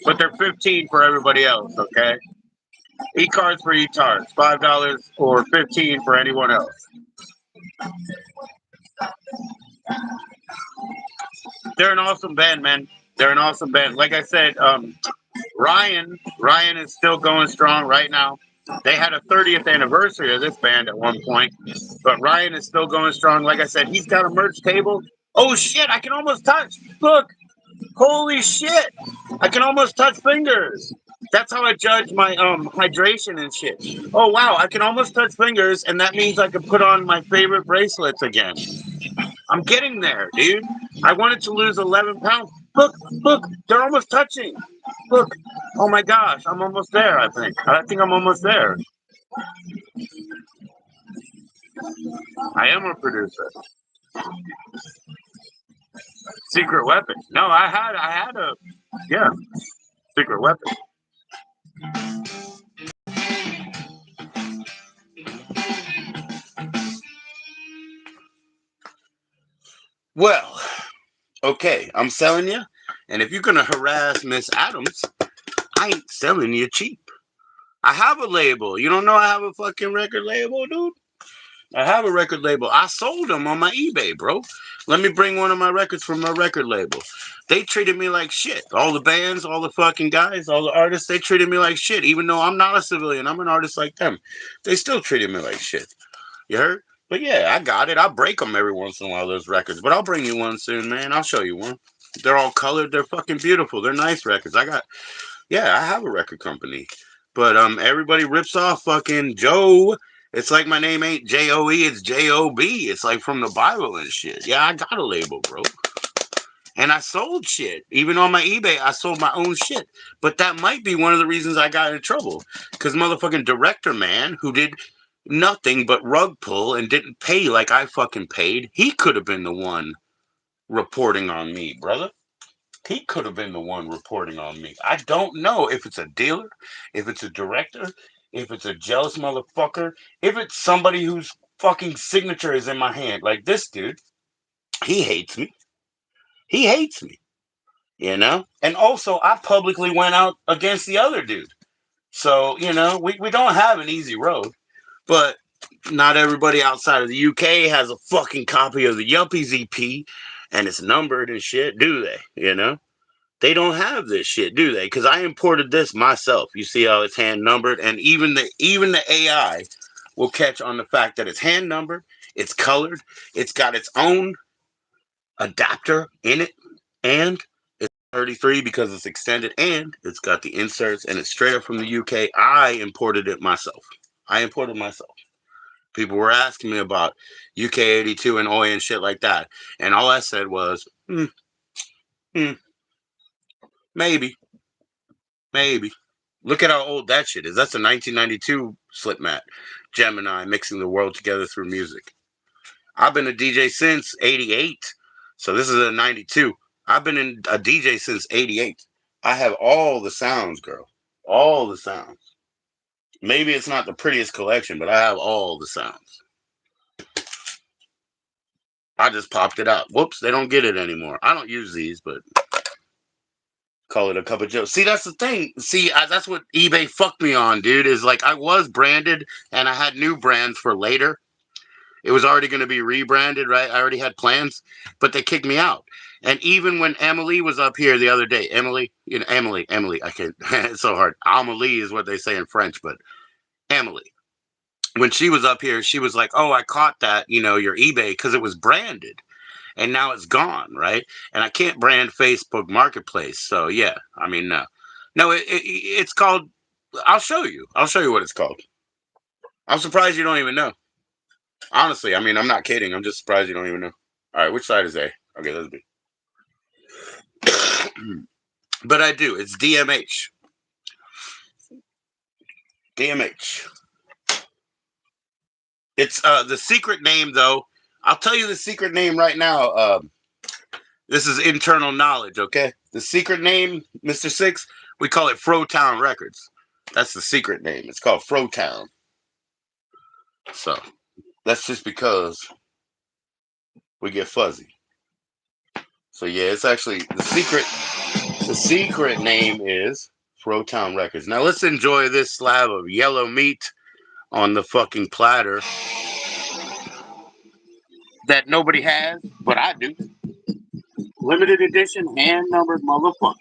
but they're 15 for everybody else. Okay, e-cards for e-cards, $5 or 15 for anyone else. They're an awesome band, man. They're an awesome band. Like I said, Ryan is still going strong right now. They had a 30th anniversary of this band at one point, but Ryan is still going strong. Like I said, he's got a merch table. Oh shit! I can almost touch. Look, holy shit! I can almost touch fingers. That's how I judge my hydration and shit. Oh wow! I can almost touch fingers, and that means I can put on my favorite bracelets again. I'm getting there, dude. I wanted to lose 11 pounds. Look, look, they're almost touching. Look, oh my gosh, I'm almost there. I think I'm almost there. I am a producer. Secret weapon. No, I had a, yeah, secret weapon. Well, okay, I'm selling you, and if you're gonna harass Miss Adams, I ain't selling you cheap. I have a label. You don't know I have a fucking record label, dude? I have a record label. I sold them on my eBay, bro. Let me bring one of my records from my record label. They treated me like shit. All the bands, all the fucking guys, all the artists, they treated me like shit. Even though I'm not a civilian, I'm an artist like them. They still treated me like shit. You heard? But yeah, I got it. I break them every once in a while, those records. But I'll bring you one soon, man. I'll show you one. They're all colored. They're fucking beautiful. They're nice records. Yeah, I have a record company. But everybody rips off fucking Joe. It's like my name ain't JoE, it's JOB. It's like from the Bible and shit. Yeah, I got a label, bro. And I sold shit. Even on my eBay, I sold my own shit. But that might be one of the reasons I got in trouble. Because motherfucking director man who did nothing but rug pull and didn't pay like I fucking paid, he could have been the one reporting on me, brother. He could have been the one reporting on me. I don't know if it's a dealer, if it's a director, if it's a jealous motherfucker, if it's somebody whose fucking signature is in my hand. Like this dude, he hates me. He hates me, you know? And also, I publicly went out against the other dude. So, we don't have an easy road. But not everybody outside of the UK has a fucking copy of the Yuppies EP and it's numbered and shit, do they? They don't have this shit, do they? Because I imported this myself. You see how it's hand numbered, and even the AI will catch on the fact that it's hand numbered, it's colored, it's got its own adapter in it, and it's 33 because it's extended, and it's got the inserts, and it's straight up from the UK. I imported it myself. I imported myself. People were asking me about UK 82 and OI and shit like that, and all I said was, hmm, maybe. Maybe. Look at how old that shit is. That's a 1992 slip mat. Gemini mixing the world together through music. I've been a DJ since 88. So this is a 92. I've been a DJ since 88. I have all the sounds, girl. All the sounds. Maybe it's not the prettiest collection, but I have all the sounds. I just popped it out. Whoops, they don't get it anymore. I don't use these, but call it a cup of joe. See, that's the thing. See, that's what eBay fucked me on, dude. Is like I was branded and I had new brands for later. It was already going to be rebranded, right? I already had plans, but they kicked me out. And even when Emily was up here the other day, Emily, I can't, it's so hard. Amelie is what they say in French, but Emily, when she was up here, she was like, oh, I caught that, your eBay because it was branded and now it's gone, right? And I can't brand Facebook Marketplace. So yeah, I mean, no, it's called. I'll show you. I'll show you what it's called. I'm surprised you don't even know. Honestly, I mean, I'm not kidding. I'm just surprised you don't even know. All right, which side is A? Okay, that's B. But I do. It's DMH. DMH. It's the secret name though. I'll tell you the secret name right now. This is internal knowledge, okay? The secret name, Mr. Six, we call it Frotown Records. That's the secret name. It's called Frotown. So that's just because we get fuzzy. So yeah, it's actually the secret. The secret name is Frotown Records. Now let's enjoy this slab of yellow meat on the fucking platter that nobody has, but I do. Limited edition, hand numbered motherfucker.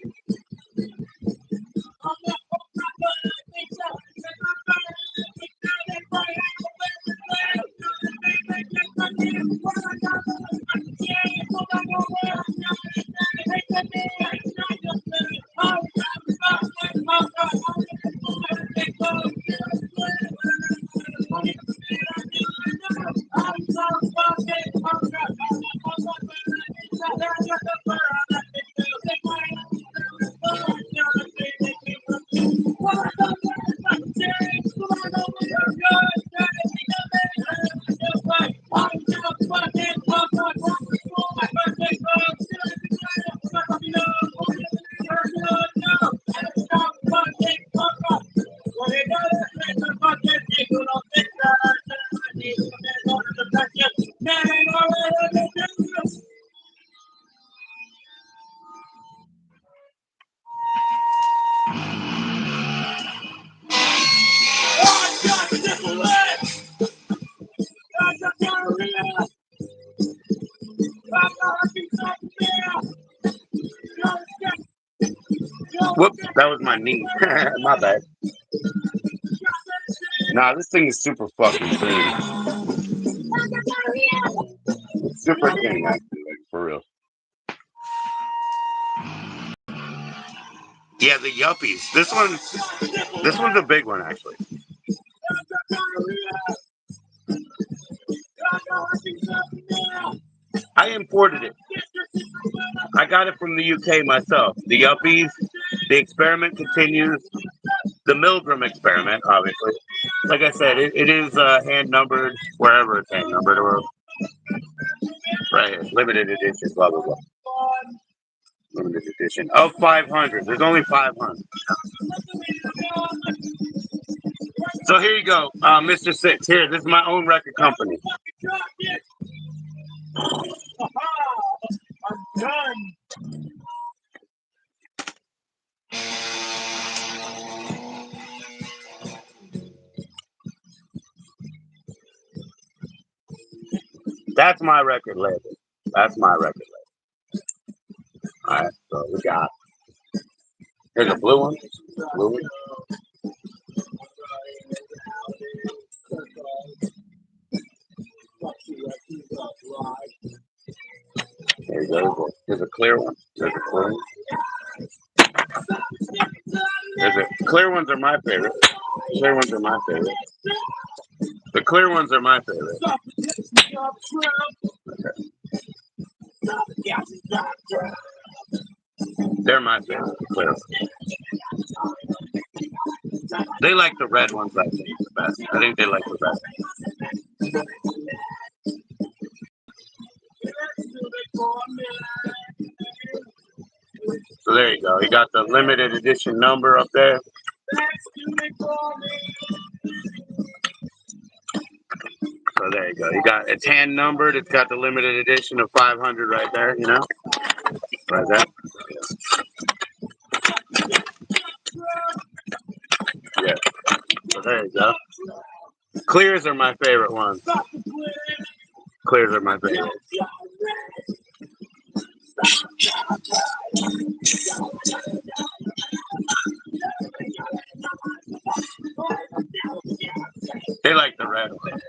Whoops, that was my knee. My bad. Nah, this thing is super fucking clean. Super clean, actually, like, for real. Yeah, the yuppies. This one's a big one, actually. I imported it. I got it from the UK myself. The yuppies. The experiment continues. The Milgram experiment, obviously. Like I said, it is hand numbered wherever it's hand numbered, or right here, limited edition, blah blah blah. Limited edition of 500. There's only 500. So here you go, Mr. Six. Here, this is my own record company. I'm done. That's my record label. That's my record label. All right, so we got. Here's a blue one. Blue one. There you go. There's a clear one. There's a clear one. Clear ones are my favorite. Clear ones are my favorite. The clear ones are my favorite. Okay. They're my favorite. Clear. They like the red ones, I think, the best. I think they like the best. So there you go. You got the limited edition number up there. So there you go. You got it's hand numbered. It's got the limited edition of 500 right there. You know, right there. Yeah. So there you go. Clears are my favorite ones. Clears are my favorite. They like the red one.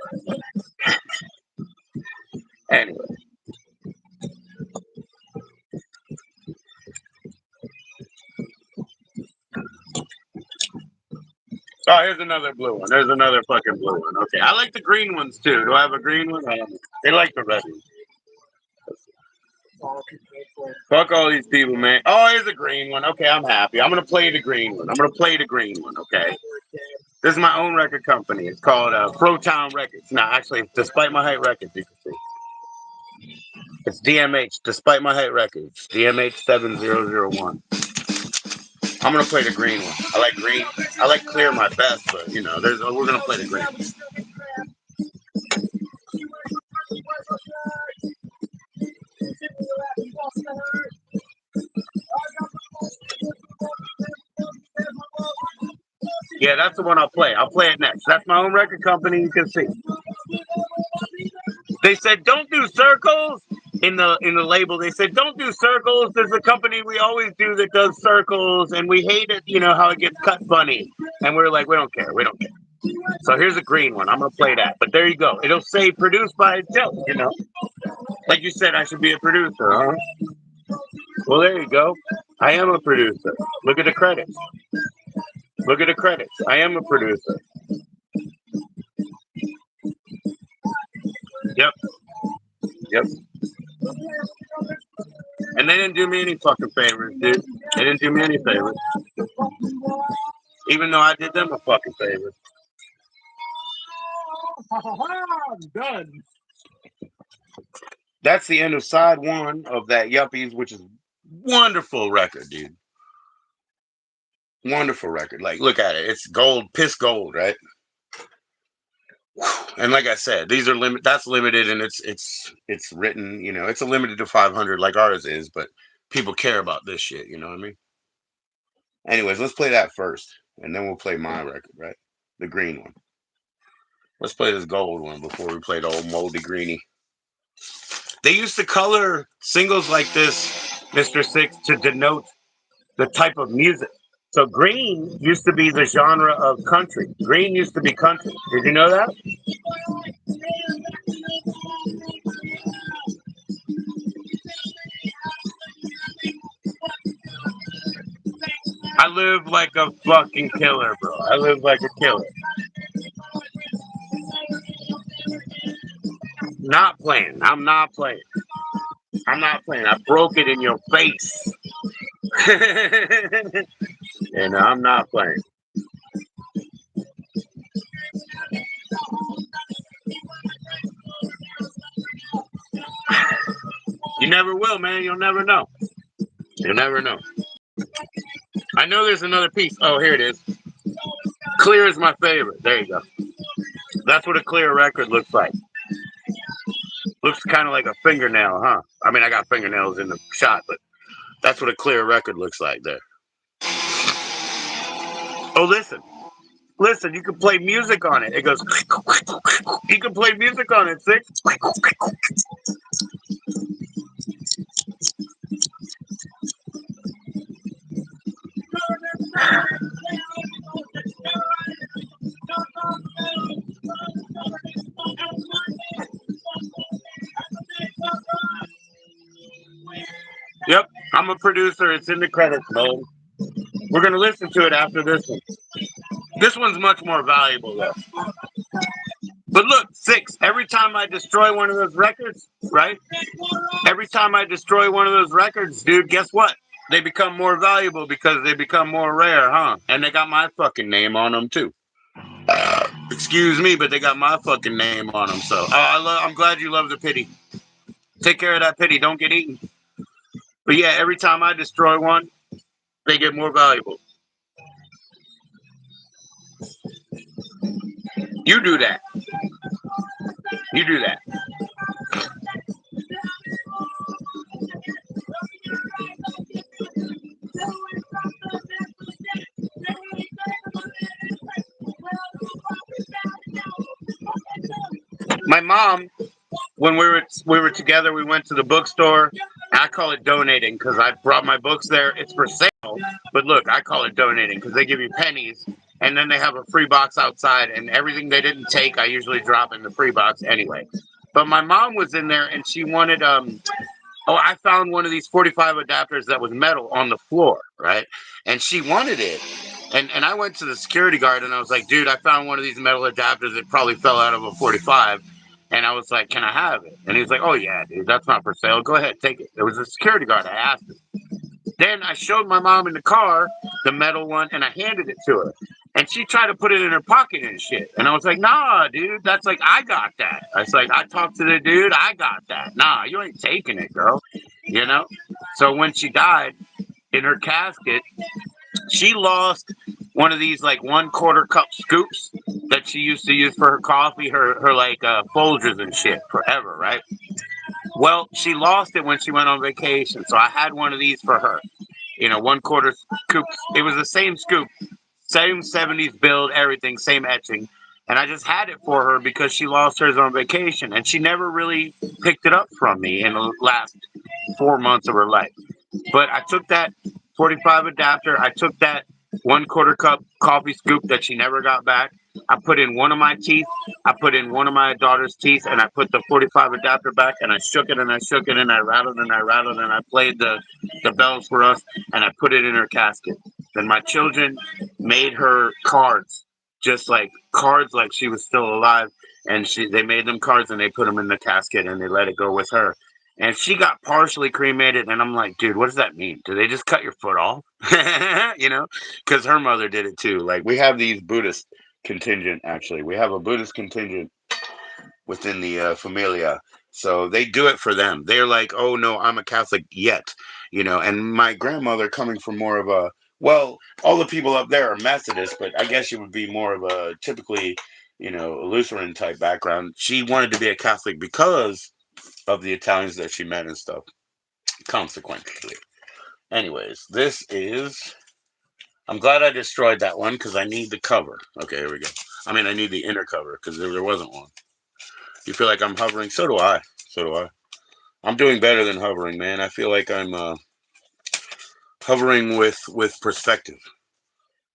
Anyway. Oh, here's another blue one. There's another fucking blue one. Okay, I like the green ones too. Do I have a green one? They like the red one. Fuck all these people, man. Oh, here's a green one. Okay, I'm happy. I'm gonna play the green one. Okay. This is my own record company. It's called Proton Records. Now, actually, Despite My Height Records, you can see. It's DMH, Despite My Height Records. DMH 7001. I'm gonna play the green one. I like green. I like clear my best, but you know, we're gonna play the green. Yeah, that's the one I'll play. I'll play it next. That's my own record company. You can see. They said don't do circles in the label. They said don't do circles. There's a company we always do that does circles, and we hate it. You know how it gets cut funny, and we're like, we don't care. We don't care. So here's a green one. I'm gonna play that. But there you go. It'll say produced by Joe. You know, like you said, I should be a producer, huh? Well, there you go. I am a producer. Look at the credits. Look at the credits. I am a producer. Yep. Yep. And they didn't do me any fucking favors, dude. They didn't do me any favors. Even though I did them a fucking favor. I'm done. That's the end of side one of that Yuppies, which is wonderful record, dude. Wonderful record. Like, look at it. It's gold, piss gold, right? And like I said, these are limit. That's limited, and it's written. You know, it's a limited to 500, like ours is. But people care about this shit. You know what I mean? Anyways, let's play that first, and then we'll play my record, right? The green one. Let's play this gold one before we play the old moldy greenie. They used to color singles like this, Mr. Six, to denote the type of music. So green used to be the genre of country. Green used to be country. Did you know that? I live like a fucking killer, bro. I live like a killer. Not playing. I'm not playing. I'm not playing. I broke it in your face. And I'm not playing. You never will, man. You'll never know. You'll never know. I know there's another piece. Oh, here it is. Clear is my favorite. There you go. That's what a clear record looks like. Looks kind of like a fingernail, huh? I mean, I got fingernails in the shot, but that's what a clear record looks like there. Oh, listen. Listen, you can play music on it. It goes. You can play music on it, see? Yep, I'm a producer. It's in the credits, man. We're going to listen to it after this one. This one's much more valuable, though. But look, 6. Every time I destroy one of those records, right? Every time I destroy one of those records, dude, guess what? They become more valuable because they become more rare, huh? And they got my fucking name on them, too. Excuse me, but they got my fucking name on them. So I'm glad you love the pity. Take care of that pity. Don't get eaten. But yeah, every time I destroy one, they get more valuable. You do that. You do that. My mom, when we were together, we went to the bookstore. I call it donating because I brought my books there. It's for sale, but look, I call it donating because they give you pennies, and then they have a free box outside, and everything they didn't take, I usually drop in the free box anyway. But my mom was in there, and she wanted oh, I found one of these 45 adapters that was metal on the floor, right? And she wanted it. And I went to the security guard and I was like, dude, I found one of these metal adapters that probably fell out of a 45. And I was like, can I have it? And he was like, oh, yeah, dude, that's not for sale. Go ahead, take it. It was a security guard. I asked him. Then I showed my mom in the car the metal one and I handed it to her. And she tried to put it in her pocket and shit. And I was like, nah, dude, that's like, I got that. I was like, I talked to the dude, I got that. Nah, you ain't taking it, girl. You know? So when she died in her casket, she lost one of these like 1/4 cup scoops that she used to use for her coffee, her like Folgers and shit forever, right? Well, she lost it when she went on vacation, so I had one of these for her. 1/4 scoop. It was the same scoop, same 70s build, everything, same etching. And I just had it for her because she lost hers on vacation, and she never really picked it up from me in the last 4 months of her life. But I took that 45 adapter. I took that 1/4 cup coffee scoop that she never got back. I put in one of my teeth. I put in one of my daughter's teeth, and I put the 45 adapter back, and I shook it, and I shook it, and I rattled, and I rattled, and I played the bells for us, and I put it in her casket. Then my children made her cards, just like cards like she was still alive, and they made them cards, and they put them in the casket, and they let it go with her. And she got partially cremated, and I'm like, dude, what does that mean? Do they just cut your foot off? Because her mother did it too. Like, we have these Buddhist contingent, actually. We have a Buddhist contingent within the familia. So they do it for them. They're like, oh, no, I'm a Catholic yet. And my grandmother, coming from more of a, well, all the people up there are Methodist, but I guess she would be more of a typically, a Lutheran type background. She wanted to be a Catholic because of the Italians that she met and stuff, consequently. Anyways, this is. I'm glad I destroyed that one because I need the cover. Okay, here we go. I mean, I need the inner cover because there wasn't one. You feel like I'm hovering? So do I. So do I. I'm doing better than hovering, man. I feel like I'm hovering with perspective.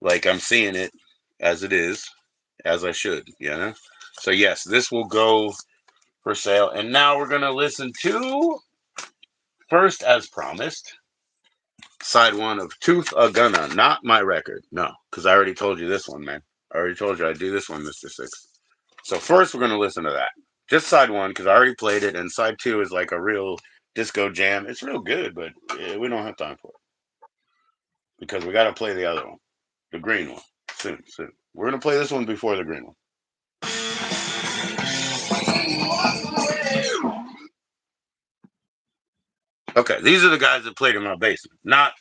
Like I'm seeing it as it is, as I should, you know? So yes, this will go for sale. And now we're gonna listen to first as promised. Side one of Tooth a Gunna, not my record. No, because I already told you this one, man. I already told you I'd do this one, Mr. Six. So first we're gonna listen to that. Just side one, because I already played it, and side two is like a real disco jam. It's real good, but we don't have time for it. Because we gotta play the other one. The green one. Soon, soon. We're gonna play this one before the green one. Okay, these are the guys that played in my basement, not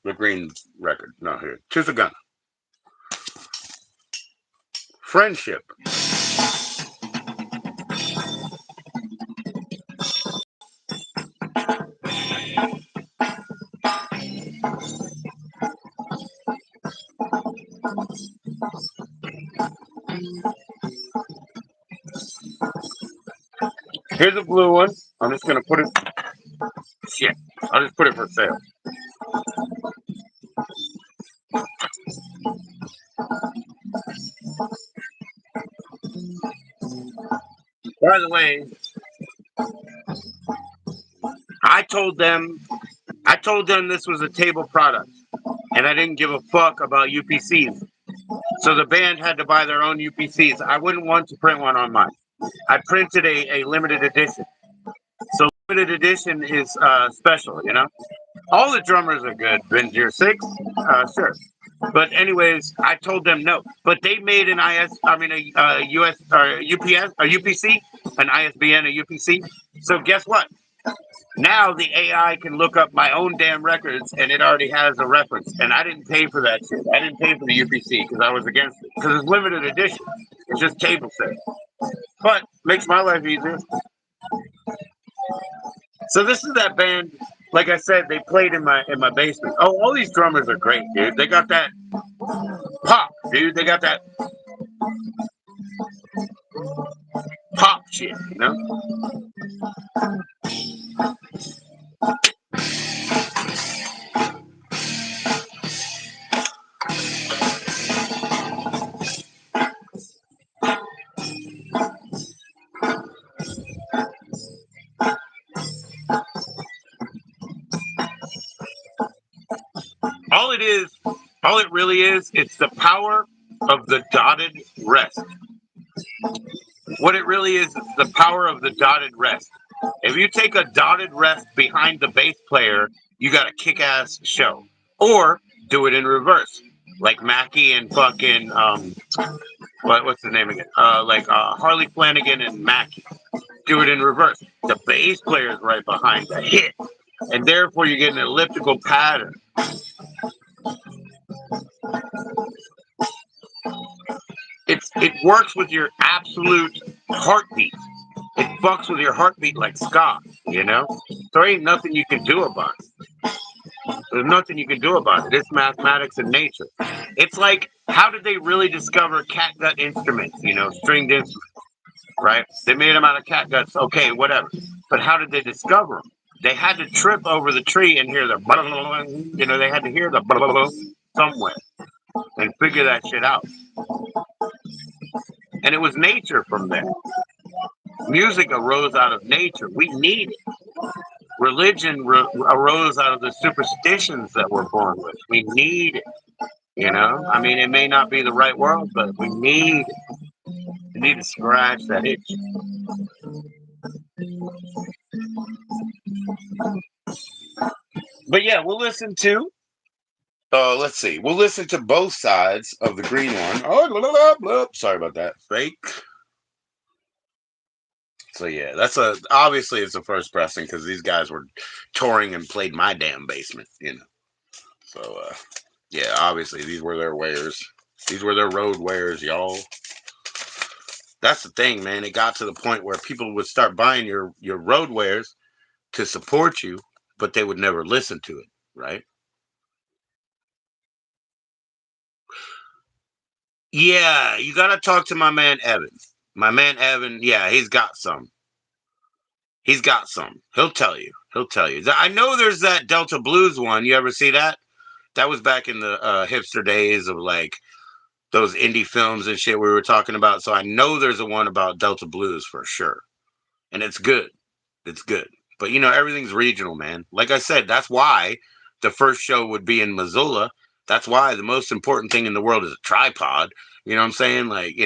the green record. No, here. Tooth a Gunna. Friendship. Here's a blue one. I'm just gonna put it. Shit. I'll just put it for sale. By the way, I told them this was a table product, and I didn't give a fuck about UPCs. So the band had to buy their own UPCs. I wouldn't want to print one on mine. I printed a limited edition. So limited edition is special, you know. All the drummers are good. Benjir Six, sure. But anyways, I told them no. But they made an a US or UPS or UPC, an ISBN, a UPC. So guess what? Now the AI can look up my own damn records, and it already has a reference. And I didn't pay for that shit. I didn't pay for the UPC because I was against it. Because it's limited edition. It's just table set. But makes my life easier. So this is that band. Like I said, they played in my basement. Oh, all these drummers are great, dude. They got that pop, dude. They got that pop shit, you know? All it really is, it's the power of the dotted rest. What it really is the power of the dotted rest. If you take a dotted rest behind the bass player, you got a kick-ass show. Or do it in reverse, like Mackie and fucking what's the name again? Harley Flanagan and Mackie. Do it in reverse. The bass player is right behind the hit, and therefore you get an elliptical pattern. It works with your absolute heartbeat. It fucks with your heartbeat like ska, you know? There ain't nothing you can do about it. There's nothing you can do about it. It's mathematics and nature. It's like, how did they really discover catgut instruments, you know, stringed instruments, right? They made them out of catguts, okay, whatever. But how did they discover them? They had to trip over the tree and hear the, you know, they had to hear the somewhere and figure that shit out. And it was nature from there. Music arose out of nature. We need it. Religion arose out of the superstitions that we're born with. We need it. You know, I mean, it may not be the right world, but we need it. We need to scratch that itch. But yeah, we'll listen to. Let's see. We'll listen to both sides of the green one. Oh, blah, blah, blah. Sorry about that. Fake. So yeah, obviously it's a first pressing because these guys were touring and played my damn basement, you know. So yeah, obviously these were their wares. These were their road wares, y'all. That's the thing, man. It got to the point where people would start buying your road wares to support you, but they would never listen to it, right? Yeah, you gotta talk to my man Evan. My man Evan, yeah, he's got some. He's got some. He'll tell you. He'll tell you. I know there's that Delta Blues one. You ever see that? That was back in the hipster days of like those indie films and shit we were talking about. So I know there's a one about Delta Blues for sure, and it's good. It's good. But everything's regional, man. Like I said, that's why the first show would be in Missoula. That's why the most important thing in the world is a tripod. You know what I'm saying? Like,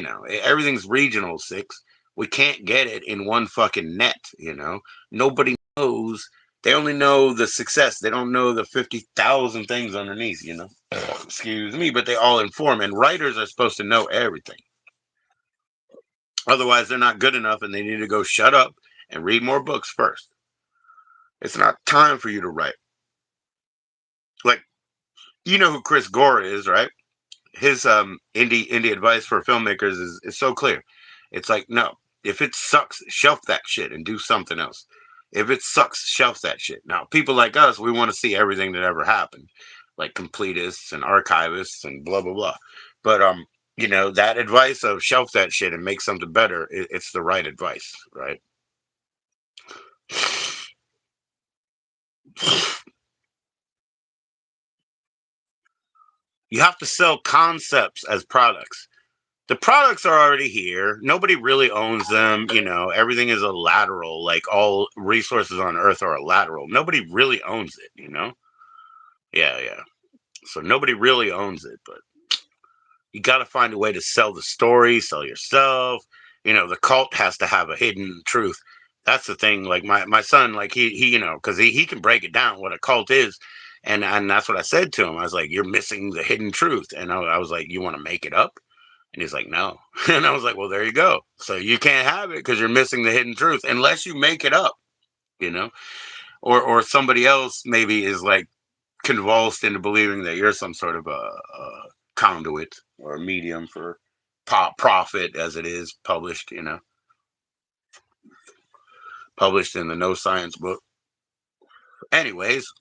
everything's regional, Six. We can't get it in one fucking net. Nobody knows. They only know the success. They don't know the 50,000 things underneath. Excuse me, but they all inform. And writers are supposed to know everything. Otherwise, they're not good enough and they need to go shut up and read more books first. It's not time for you to write. Like, you know who Chris Gore is, right? His indie advice for filmmakers is so clear. It's like, no, if it sucks, shelf that shit and do something else. If it sucks, shelf that shit. Now, people like us, we want to see everything that ever happened, like completists and archivists and blah blah blah. But that advice of shelf that shit and make something better, it's the right advice, right? You have to sell concepts as products. The products are already here. Nobody really owns them. Everything is a lateral. Like all resources on Earth are a lateral. Nobody really owns it. Yeah, yeah. So nobody really owns it, but you got to find a way to sell the story, sell yourself. The cult has to have a hidden truth. That's the thing. Like my son, like he because he can break it down what a cult is. And that's what I said to him. I was like, you're missing the hidden truth. And I was like, you want to make it up? And he's like, no. And I was like, well, there you go. So you can't have it because you're missing the hidden truth unless you make it up, you know, or somebody else maybe is like convulsed into believing that you're some sort of a conduit or a medium for profit as it is published in the no science book. Anyways,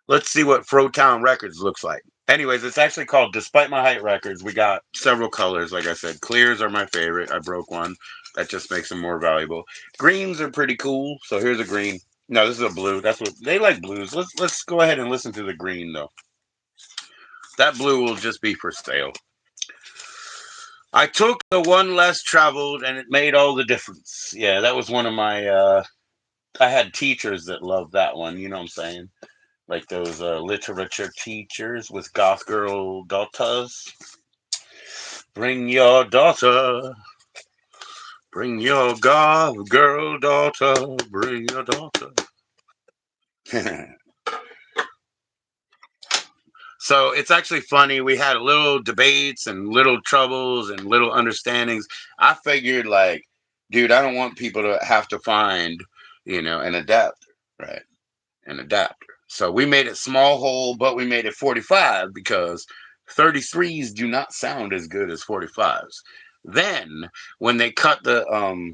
let's see what Frotown Records looks like. Anyways, it's actually called Despite My Height Records. We got several colors. Like I said, clears are my favorite. I broke one. That just makes them more valuable. Greens are pretty cool. So here's a green. No, this is a blue. That's what they like, blues. Let's go ahead and listen to the green though. That blue will just be for sale. I took the one less traveled and it made all the difference. Yeah, that was one of my I had teachers that loved that one, you know what I'm saying? Like those literature teachers with goth girl daughters. Bring your daughter. Bring your goth girl daughter. Bring your daughter. So it's actually funny. We had little debates and little troubles and little understandings. I figured, like, dude, I don't want people to have to find, an adapter, right? An adapter. So we made it small hole, but we made it 45 because 33s do not sound as good as 45s. Then when they cut the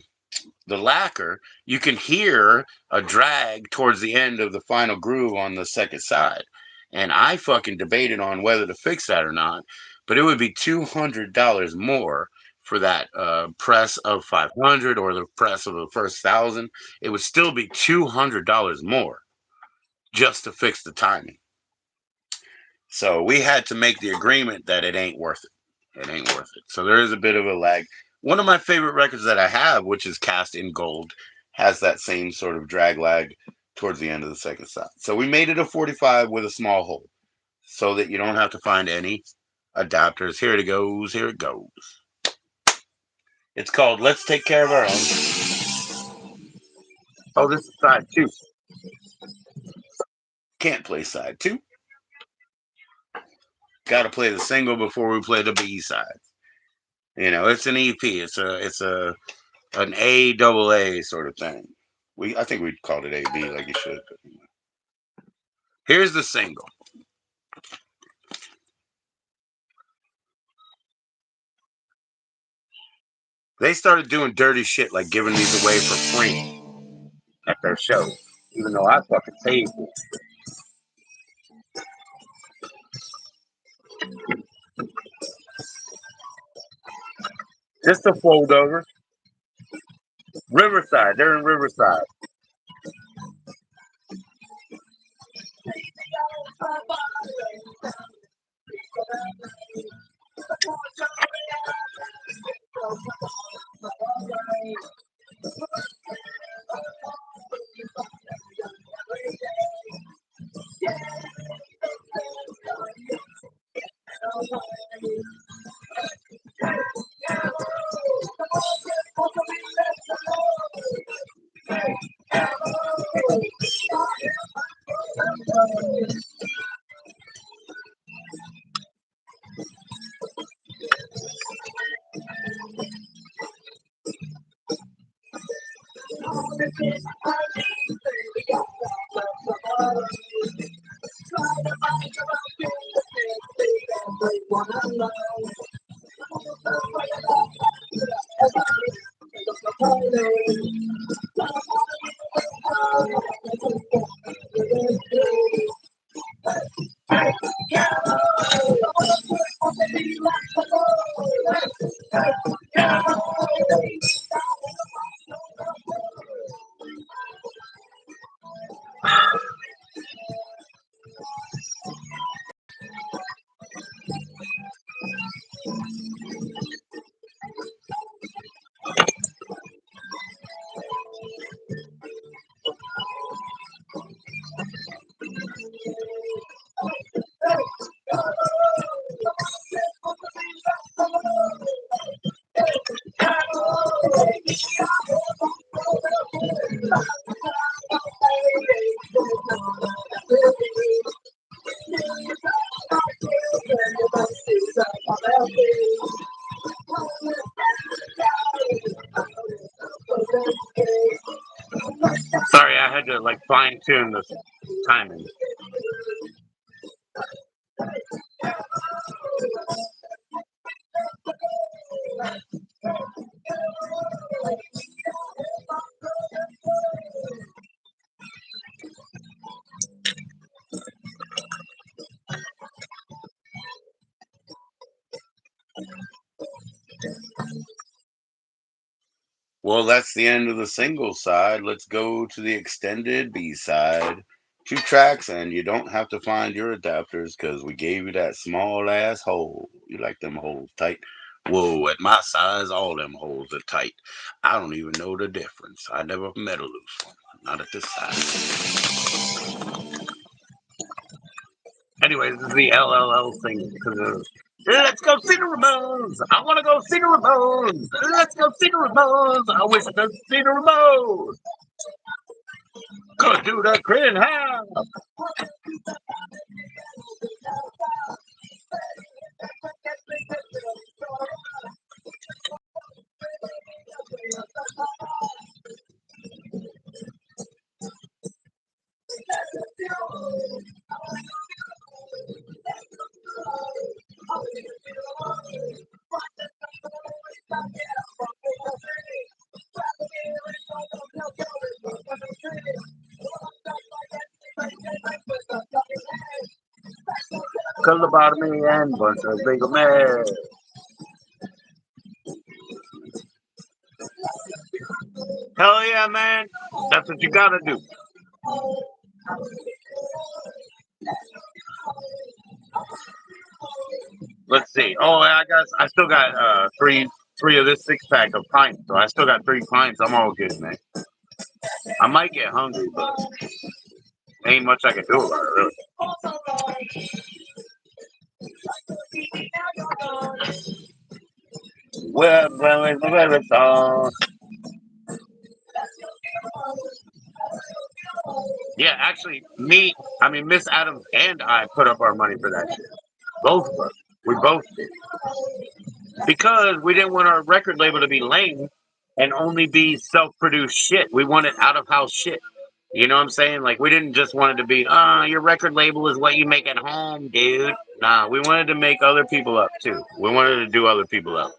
lacquer, you can hear a drag towards the end of the final groove on the second side. And I fucking debated on whether to fix that or not, but it would be $200 more for that press of 500 or the press of the first 1,000. It would still be $200 more just to fix the timing. So we had to make the agreement that it ain't worth it. It ain't worth it. So there is a bit of a lag. One of my favorite records that I have, which is cast in gold, has that same sort of drag lag towards the end of the second side. So we made it a 45 with a small hole so that you don't have to find any adapters. Here it goes. Here it goes. It's called Let's Take Care of Our Own. Oh, this is side two. Can't play side two. Got to play the single before we play the B side. It's an EP. It's an A sort of thing. I think we called it AB like you should. Here's the single. They started doing dirty shit like giving these away for free at their shows, even though I fucking paid for it. Just a fold over. Riverside. They're in Riverside. Sorry, I had to like fine tune the timing. Well, that's the end of the single side. Let's go to the extended B side. 2 tracks, and you don't have to find your adapters because we gave you that small ass hole. You like them holes tight? Whoa, at my size, all them holes are tight. I don't even know the difference. I never met a loose one. Not at this size. Anyways, this is the LLL thing. Let's go see the Ramones. I want to go see the Ramones. Let's go see the Ramones. I wish I could see the Ramones. Gonna do the crit half. Color bottom and bunch of big man. Hell yeah, man. That's what you gotta do. Let's see. Oh, I still got three of this 6-pack of pints, so I still got 3 pints. I'm all good, man. I might get hungry, but ain't much I can do about it, really. Well, yeah, actually, Miss Adams and I put up our money for that shit. Both of us. We both did. Because we didn't want our record label to be lame and only be self-produced shit. We wanted out-of-house shit. You know what I'm saying? Like, we didn't just want it to be, your record label is what you make at home, dude. Nah, we wanted to make other people up, too. We wanted to do other people up.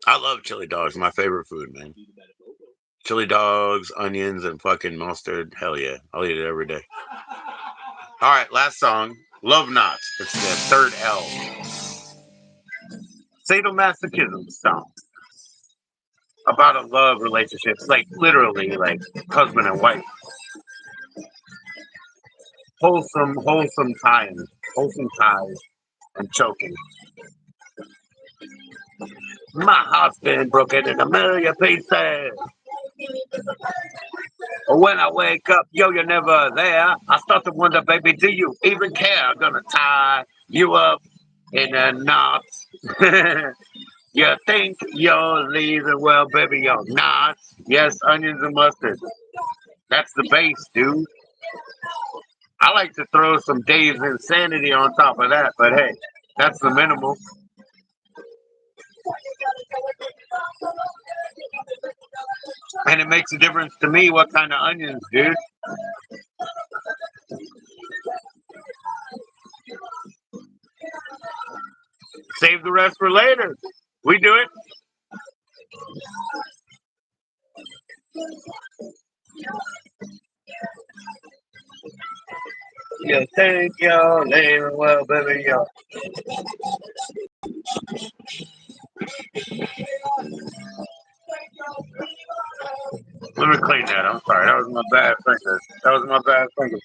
I love chili dogs. My favorite food, man. Chili dogs, onions, and fucking mustard. Hell yeah. I'll eat it every day. All right, last song. Love Knots. It's the third L. Sadomasochism song. About a love relationship. It's like literally like husband and wife. Wholesome ties. Wholesome ties and choking. My heart's been broken in a million pieces. When I wake up, yo, you're never there. I start to wonder, baby, do you even care? I'm gonna tie you up in a knot. You think you're leaving, well, baby, you're not. Yes, onions and mustard. That's the base, dude. I like to throw some Dave's Insanity on top of that, but hey, that's the minimal. And it makes a difference to me what kind of onions, dude. Save the rest for later. We do it. You think you're leaving, well, baby, you're. Let me clean that. I'm sorry. That was my bad finger. That was my bad finger.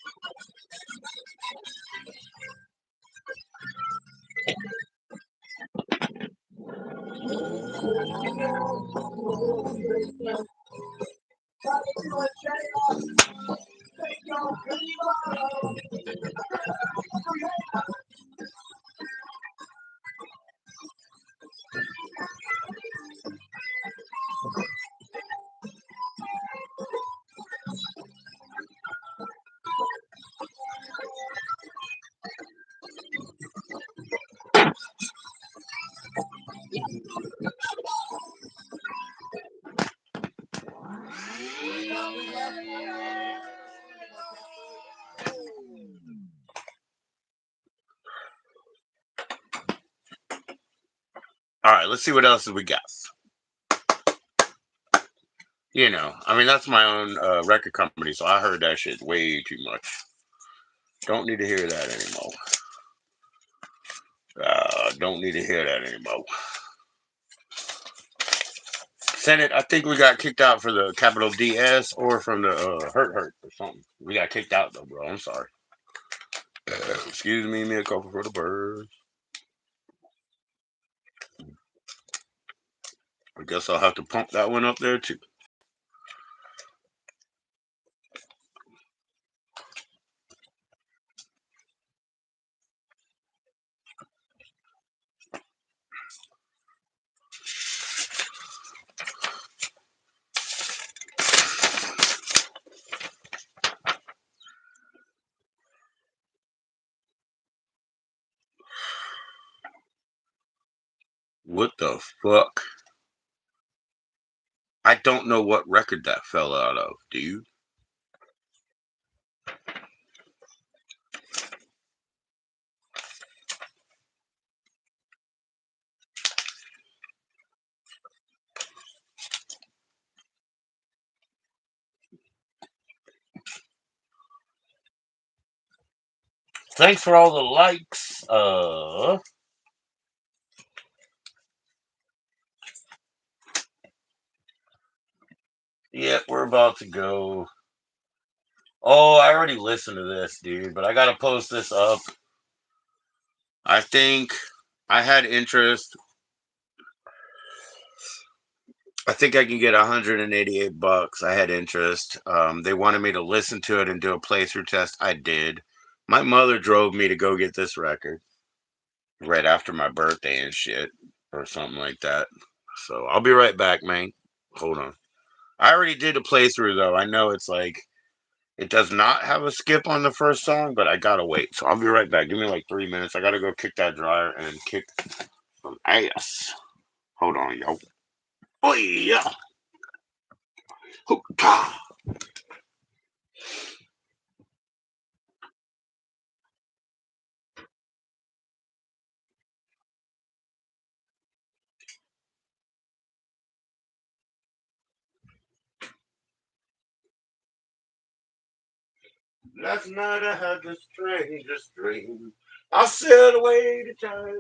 All right, let's see what else we got. I mean, that's my own record company, so I heard that shit way too much. Don't need to hear that anymore. Don't need to hear that anymore. Senate, I think we got kicked out for the capital DS or from the Hurt or something. We got kicked out though, bro. I'm sorry. Excuse me a couple for the birds. I guess I'll have to pump that one up there too. What the fuck? I don't know what record that fell out of, dude. Thanks for all the likes. Yep, we're about to go. Oh, I already listened to this, dude, but I gotta post this up. I think I had interest. I think I can get $188. I had interest. They wanted me to listen to it and do a playthrough test. I did. My mother drove me to go get this record right after my birthday and shit, or something like that. So I'll be right back, man. Hold on. I already did a playthrough though. I know it's like it does not have a skip on the first song, but I gotta wait. So I'll be right back. Give me like 3 minutes. I gotta go kick that dryer and kick some ass. Hold on, yo. Oh yeah. Hookah. Last night I had the strangest dream. I sailed away to China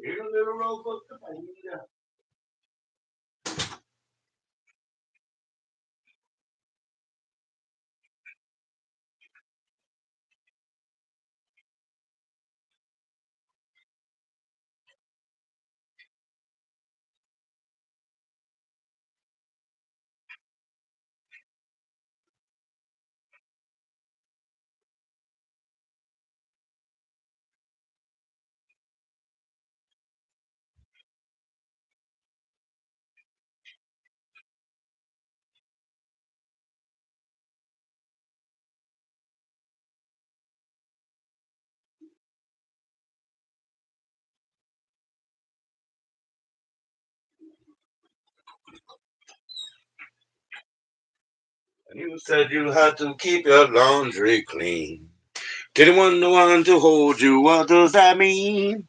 in a little rowboat to find out. You said you had to keep your laundry clean. Didn't want no one to hold you. What does that mean?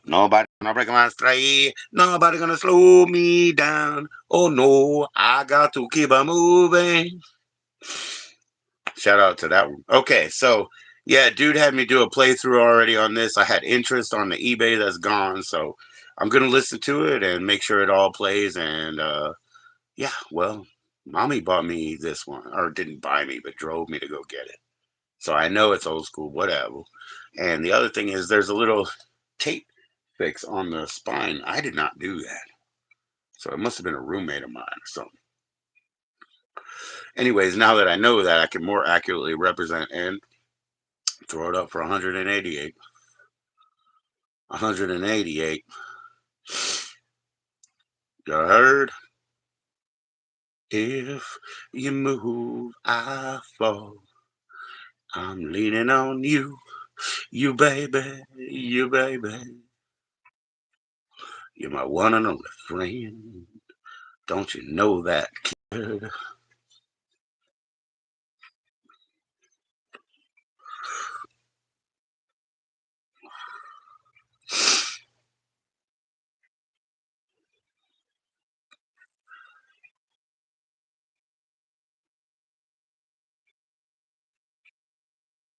Nobody gonna break my stride. Nobody gonna slow me down. Oh no, I got to keep on moving. Shout out to that one. Okay, so yeah, dude had me do a playthrough already on this. I had interest on the eBay that's gone, so I'm gonna listen to it and make sure it all plays. And yeah, well, mommy bought me this one, or didn't buy me, but drove me to go get it. So I know it's old school, whatever. And the other thing is, there's a little tape fix on the spine. I did not do that, so it must have been a roommate of mine or something. Anyways, now that I know that, I can more accurately represent and throw it up for 188. 188. You heard? If you move, I fall. I'm leaning on you, you baby, you baby. You're my one and only friend. Don't you know that, kid?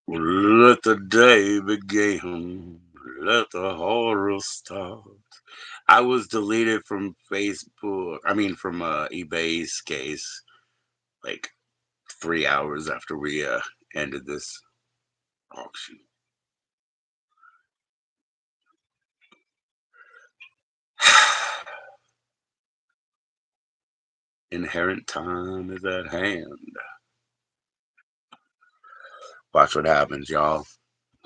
Let the day begin. Let the horror start. I was deleted from Facebook. I mean, from eBay's case, like 3 hours after we ended this auction. Inherent time is at hand. Watch what happens, y'all.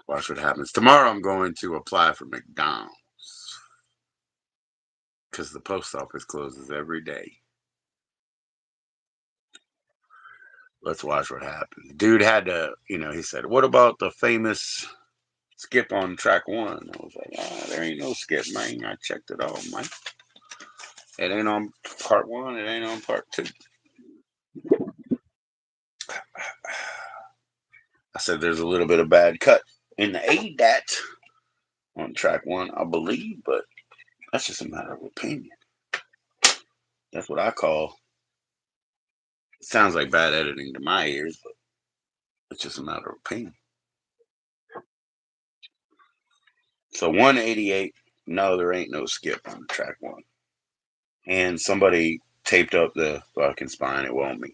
Watch what happens. Tomorrow I'm going to apply for McDonald's because the post office closes every day. Let's watch what happens. Dude had to, he said, "What about the famous skip on track one?" I was like, there ain't no skip, man. I checked it out, man. It ain't on part one. It ain't on part two. I said, there's a little bit of bad cut in the ADAT on track one, I believe, but that's just a matter of opinion. That's what I call. It sounds like bad editing to my ears, but it's just a matter of opinion. So 188, no, there ain't no skip on track one. And somebody taped up the fucking spine. It won't be.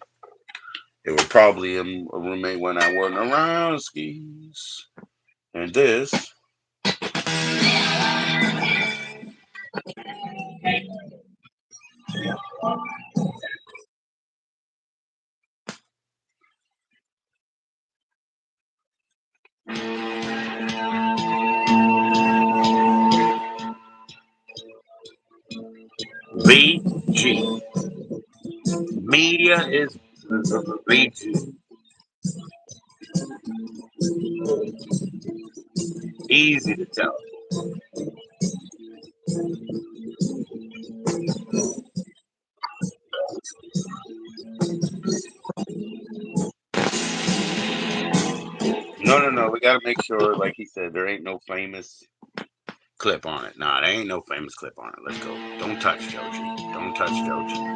It was probably a roommate when I wasn't around skis. And this VG. Media is VG. Easy to tell. No, no, no. We got to make sure, like he said, there ain't no famous clip on it. Nah, there ain't no famous clip on it. Let's go. Don't touch Joji. Don't touch Joji.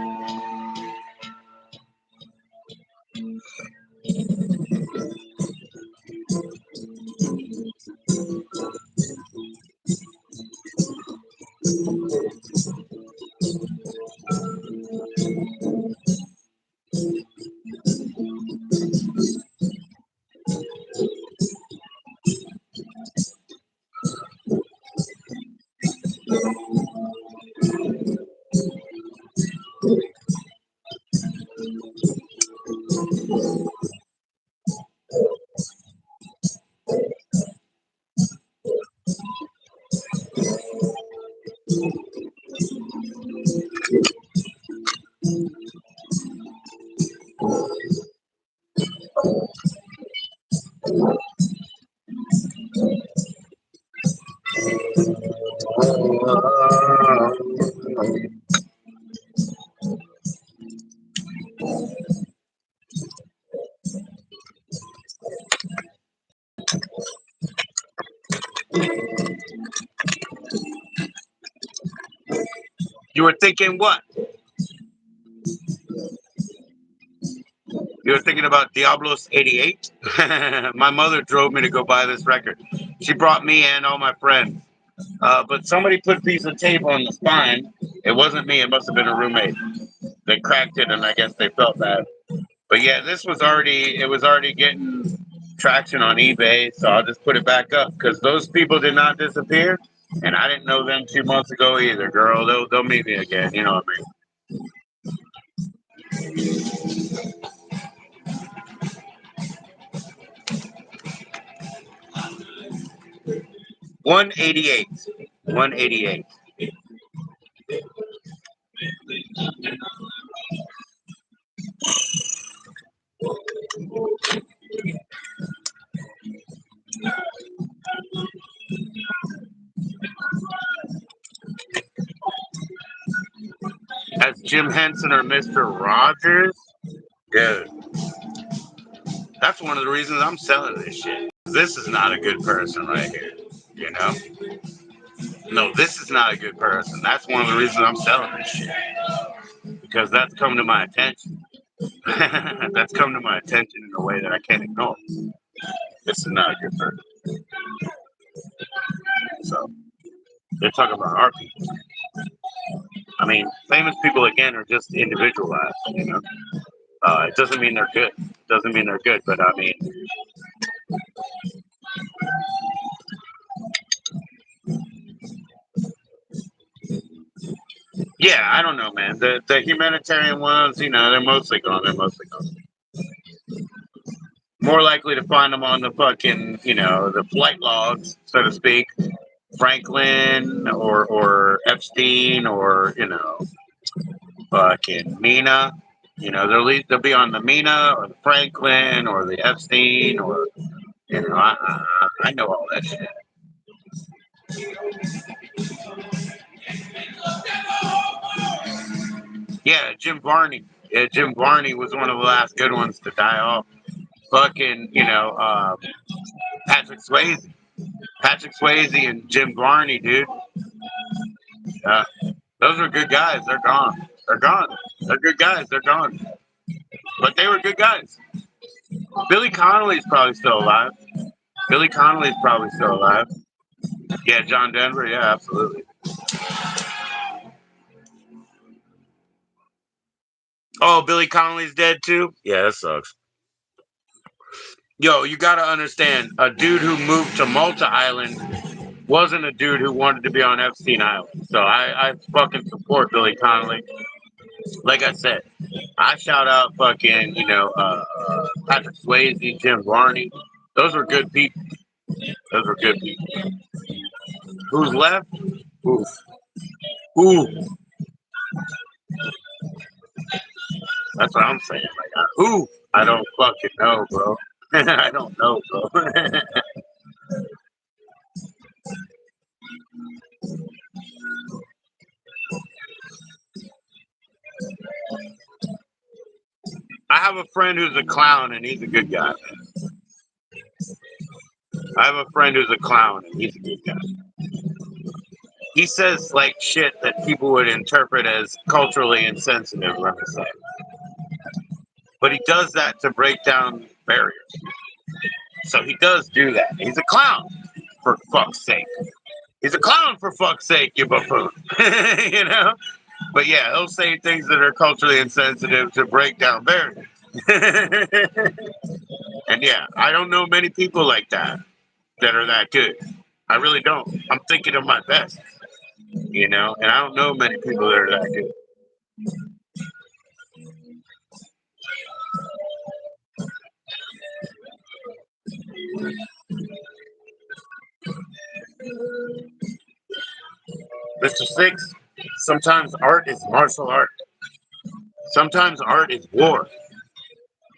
You were thinking what? You were thinking about Diablos 88? My mother drove me to go buy this record. She brought me and all my friends. But somebody put a piece of tape on the spine. It wasn't me. It must have been a roommate. They cracked it, and I guess they felt bad. But yeah, it was already getting traction on eBay, so I'll just put it back up because those people did not disappear, and I didn't know them 2 months ago either, girl. They'll meet me again. You know what I mean? 188. 188. As Jim Henson or Mr. Rogers? Dude, that's one of the reasons I'm selling this shit. This is not a good person right here. You know? No, this is not a good person. That's one of the reasons I'm selling this shit. Because that's come to my attention. That's come to my attention in a way that I can't ignore. This is not a good person. So they're talking about our people. I mean, famous people again are just individualized, you know. It doesn't mean they're good. It doesn't mean they're good, but I mean, yeah, I don't know, man. The humanitarian ones, you know, they're mostly gone. They're mostly gone. More likely to find them on the fucking, you know, the flight logs, so to speak. Franklin or Epstein or you know fucking Mina. You know they'll be on the Mina or the Franklin or the Epstein or you know I know all that shit. Yeah, Jim Varney. Yeah, Jim Varney was one of the last good ones to die off. Fucking you know Patrick Swayze. Patrick Swayze and Jim Varney, dude. Uh, those are good guys. They're gone. They're gone. They're good guys. They're gone. But they were good guys. Billy Connolly's probably still alive. Billy Connolly's probably still alive. Yeah, John Denver. Yeah, absolutely. Oh, Billy Connolly's dead too? Yeah, that sucks. Yo, you gotta understand, a dude who moved to Malta Island wasn't a dude who wanted to be on Epstein Island. So I fucking support Billy Connolly. Like I said, I shout out fucking, you know, Patrick Swayze, Jim Varney. Those were good people. Those were good people. Who's left? Oof. Ooh, that's what I'm saying. Like, who? I don't fucking know, bro. I don't know, bro. I have a friend who's a clown, and he's a good guy. I have a friend who's a clown, and he's a good guy. He says like shit that people would interpret as culturally insensitive, let me say. But he does that to break down barriers. So he does do that. He's a clown, for fuck's sake. He's a clown, for fuck's sake, you buffoon. You know? But yeah, he'll say things that are culturally insensitive to break down barriers. And yeah, I don't know many people like that are that good. I really don't. I'm thinking of my best, you know, and I don't know many people that are that good. Mr. Six, sometimes art is martial art. Sometimes art is war,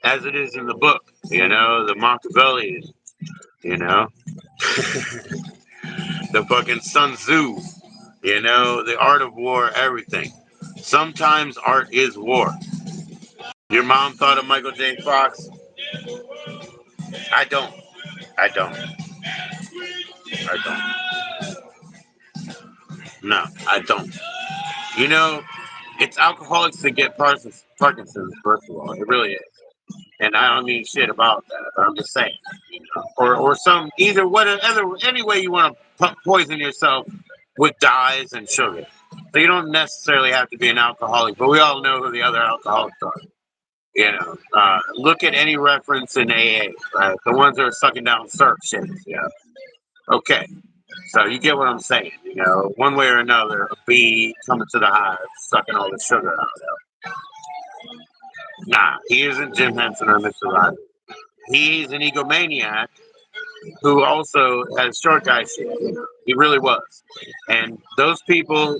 as it is in the book, you know, the Machiavelli, you know, the fucking Sun Tzu, you know, the art of war, everything. Sometimes art is war. Your mom thought of Michael J. Fox. I don't. I don't. I don't. No, I don't. You know, it's alcoholics that get Parkinson's, first of all. It really is. And I don't mean shit about that. But I'm just saying. Or some, either whatever, any way you want to poison yourself with dyes and sugar. So you don't necessarily have to be an alcoholic, but we all know who the other alcoholics are. Look at any reference in AA, right? The ones that are sucking down surf shit. Yeah. Okay. So you get what I'm saying. One way or another, a bee coming to the hive, sucking all the sugar out of it. Nah, he isn't Jim Henson or Mr. Rogers. He's an egomaniac who also has short guy shit. He really was. And those people,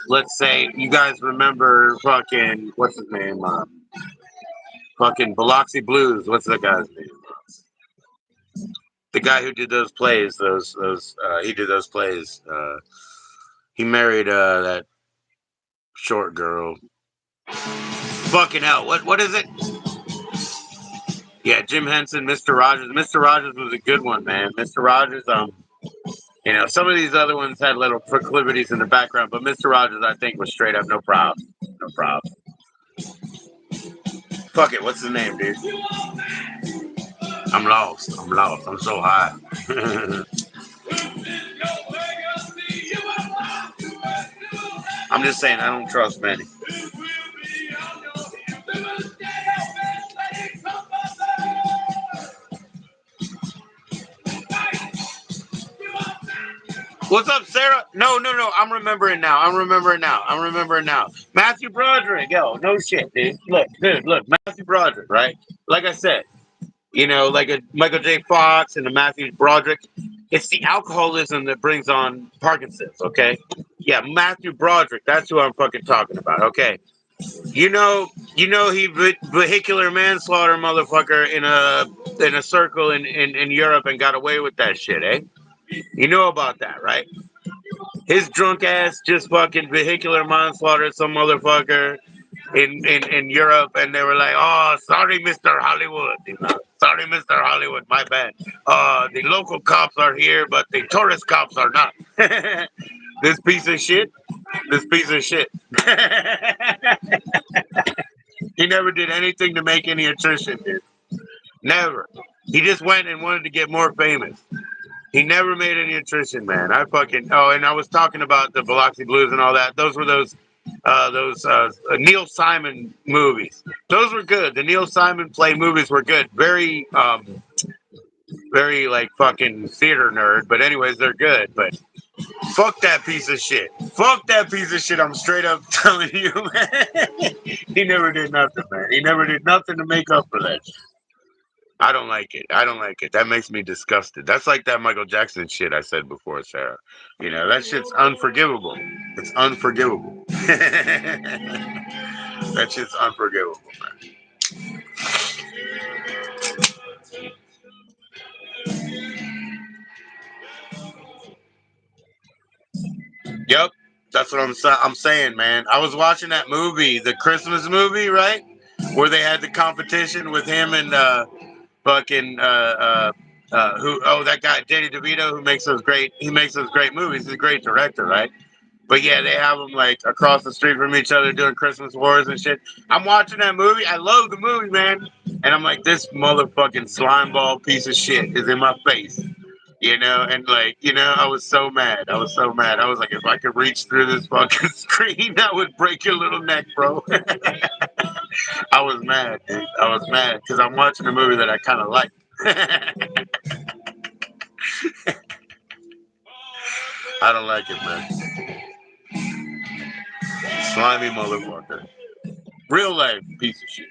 let's say, you guys remember fucking, what's his name? Fucking Biloxi Blues. What's that guy's name? The guy who did those plays. He did those plays. He married that short girl. Fucking hell. What is it? Yeah, Jim Henson, Mr. Rogers. Mr. Rogers was a good one, man. Mr. Rogers, some of these other ones had little proclivities in the background, but Mr. Rogers, I think, was straight up no props. No props. Fuck it, what's his name, dude? I'm lost. I'm so high. I'm just saying, I don't trust many. What's up, Sarah? No. I'm remembering now. Matthew Broderick. Yo, no shit, dude. Look. Matthew Broderick, right? Like I said, like a Michael J. Fox and a Matthew Broderick. It's the alcoholism that brings on Parkinson's, okay? Yeah, Matthew Broderick. That's who I'm fucking talking about, okay? He vehicular manslaughter motherfucker in a circle in Europe and got away with that shit, eh? You know about that, right? His drunk ass just fucking vehicular manslaughter some motherfucker in Europe, and they were like, "Oh, sorry, Mr. Hollywood. Sorry, Mr. Hollywood. My bad. The local cops are here, but the tourist cops are not." This piece of shit. He never did anything to make any attrition, dude. Never. He just went and wanted to get more famous. He never made any attrition, man. And I was talking about the Biloxi Blues and all that. Those were those Neil Simon movies. Those were good. The Neil Simon play movies were good. Very, very like fucking theater nerd. But anyways, they're good. But fuck that piece of shit. Fuck that piece of shit. I'm straight up telling you, man. He never did nothing, man. He never did nothing to make up for that shit. I don't like it. That makes me disgusted. That's like that Michael Jackson shit I said before, Sarah. That shit's unforgivable. It's unforgivable. That shit's unforgivable, man. Yep. That's what I'm saying, man. I was watching that movie, the Christmas movie, right? Where they had the competition with him and fucking that guy Danny DeVito who makes those great movies. He's a great director, right? But yeah, they have them like across the street from each other doing Christmas wars and shit. I'm watching that movie. I love the movie, man. And I'm like, this motherfucking slimeball piece of shit is in my face. And I was so mad. I was like, if I could reach through this fucking screen, I would break your little neck, bro. I was mad, dude. I was mad because I'm watching a movie that I kind of like. I don't like it, man. Slimy motherfucker. Real life piece of shit.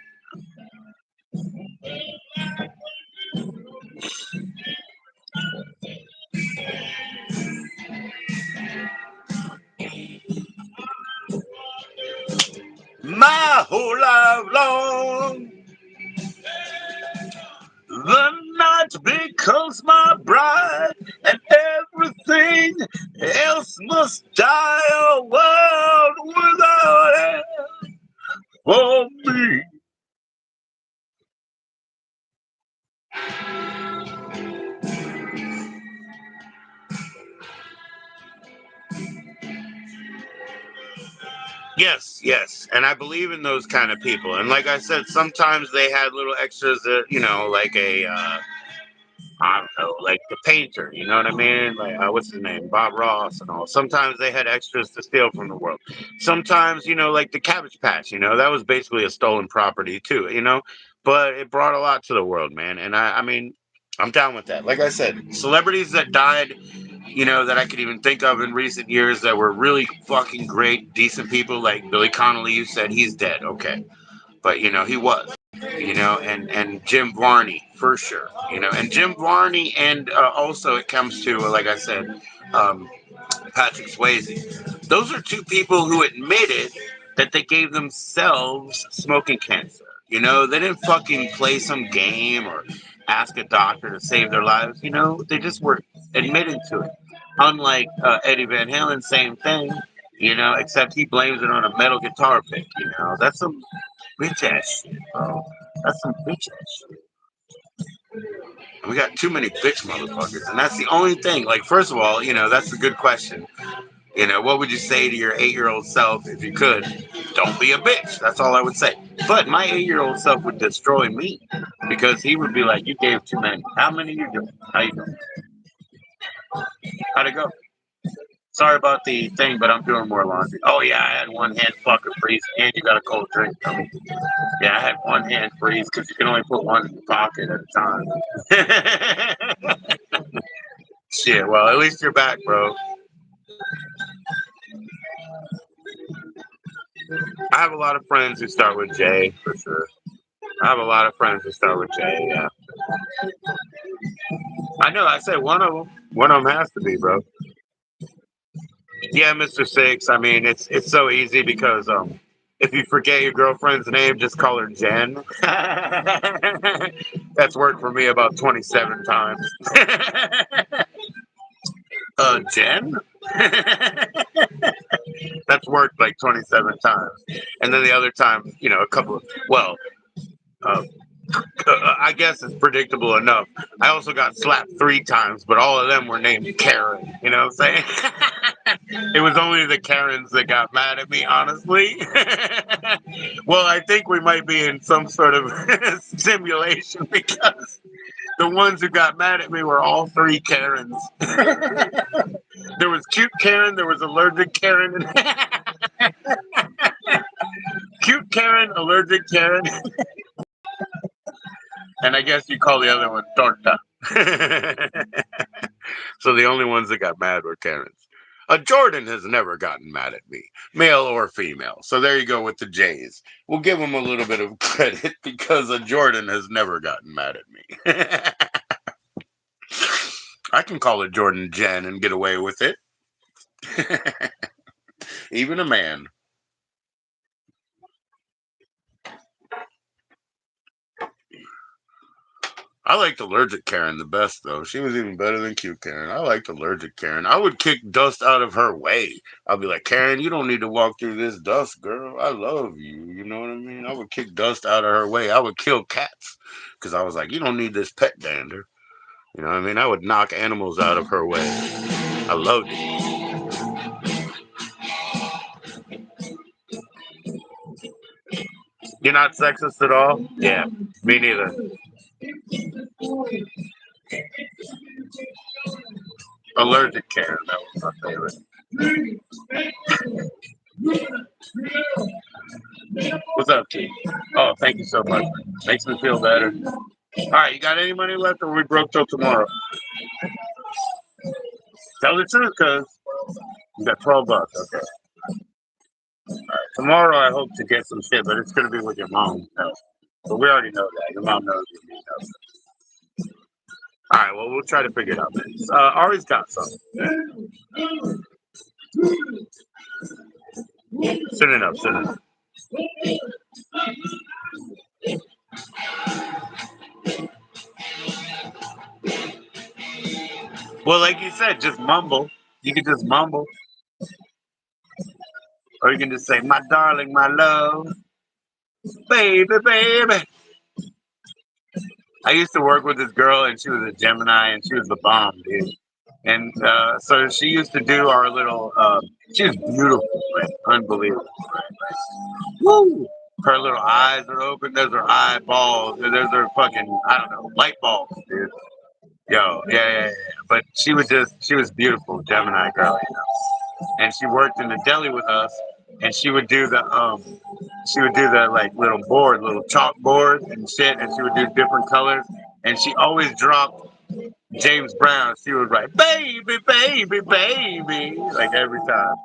My whole life long, the night becomes my bride, and everything else must die. A world without end for me. Yes, yes, and I believe in those kind of people. And like I said, sometimes they had little extras that like a I don't know, like the painter. You know what I mean? Like what's his name, Bob Ross, and all. Sometimes they had extras to steal from the world. Sometimes like the Cabbage Patch. That was basically a stolen property too. But it brought a lot to the world, man. And I mean, I'm down with that. Like I said, celebrities that died that I could even think of in recent years that were really fucking great, decent people, like Billy Connolly. You said he's dead, okay, but he was, and Jim Varney for sure, and Jim Varney, and also it comes to like I said, um, Patrick Swayze. Those are two people who admitted that they gave themselves smoking cancer. They didn't fucking play some game or ask a doctor to save their lives. They just were admitting to it. Unlike Eddie Van Halen, same thing. Except he blames it on a metal guitar pick. That's some bitch ass shit, bro. That's some bitch ass shit. We got too many bitch motherfuckers, and that's the only thing. Like, first of all, that's a good question. What would you say to your 8-year-old self if you could? Don't be a bitch. That's all I would say. But my 8-year-old self would destroy me because he would be like, "You gave too many. How many you doing? How you doing? How'd it go? Sorry about the thing, but I'm doing more laundry. Oh yeah, I had one hand fucking freeze, and you got a cold drink coming. Yeah, I had one hand freeze because you can only put one in your pocket at a time. Shit. Well, at least you're back, bro. I have a lot of friends who start with J for sure. I have a lot of friends who start with J. Yeah, I know. I said one of them. One of them has to be, bro. Yeah, Mr. Six. I mean, it's so easy because if you forget your girlfriend's name, just call her Jen. That's worked for me about 27 times. Jen? That's worked like 27 times. And then the other time, a couple of, well, uh, I guess it's predictable enough. I also got slapped 3 times, but all of them were named Karen. You know what I'm saying? It was only the Karens that got mad at me, honestly. Well, I think we might be in some sort of simulation because the ones who got mad at me were all 3 Karens. There was cute Karen, there was allergic Karen, cute Karen, allergic Karen, and I guess you call the other one torta. So the only ones that got mad were Karens. Jordan has never gotten mad at me, male or female. So there you go with the J's. We'll give him a little bit of credit because Jordan has never gotten mad at me. I can call a Jordan Jen and get away with it. Even a man. I liked Allergic Karen the best, though. She was even better than Cute Karen. I liked Allergic Karen. I would kick dust out of her way. I'd be like, Karen, you don't need to walk through this dust, girl. I love you. You know what I mean? I would kick dust out of her way. I would kill cats because I was like, you don't need this pet dander. You know what I mean? I would knock animals out of her way. I loved it. You're not sexist at all? Yeah, me neither. Allergic Karen, that was my favorite. What's up, T? Oh, thank you so much. Makes me feel better. All right, you got any money left, or we broke till tomorrow? Tell the truth, cuz you got $12. Okay. Tomorrow, I hope to get some shit, but it's gonna be with your mom. So. But we already know that. Your mom knows you know. All right, well, we'll try to figure it out, man. Ari's got some. Soon enough, soon enough. Well, like you said, just mumble. You can just mumble. Or you can just say, my darling, my love, baby, baby. I used to work with this girl, and she was a Gemini, and she was the bomb, dude. And so she used to do our little. She was beautiful, man, unbelievable. Woo! Her little eyes are open. There's her eyeballs. And there's her fucking, I don't know, light bulbs, dude. Yo, yeah. But she was beautiful, Gemini girl, you know. And she worked in the deli with us, and she would do the like little board, little chalkboard and shit, and she would do different colors, and she always dropped James Brown. She would write "baby, baby, baby" like every time.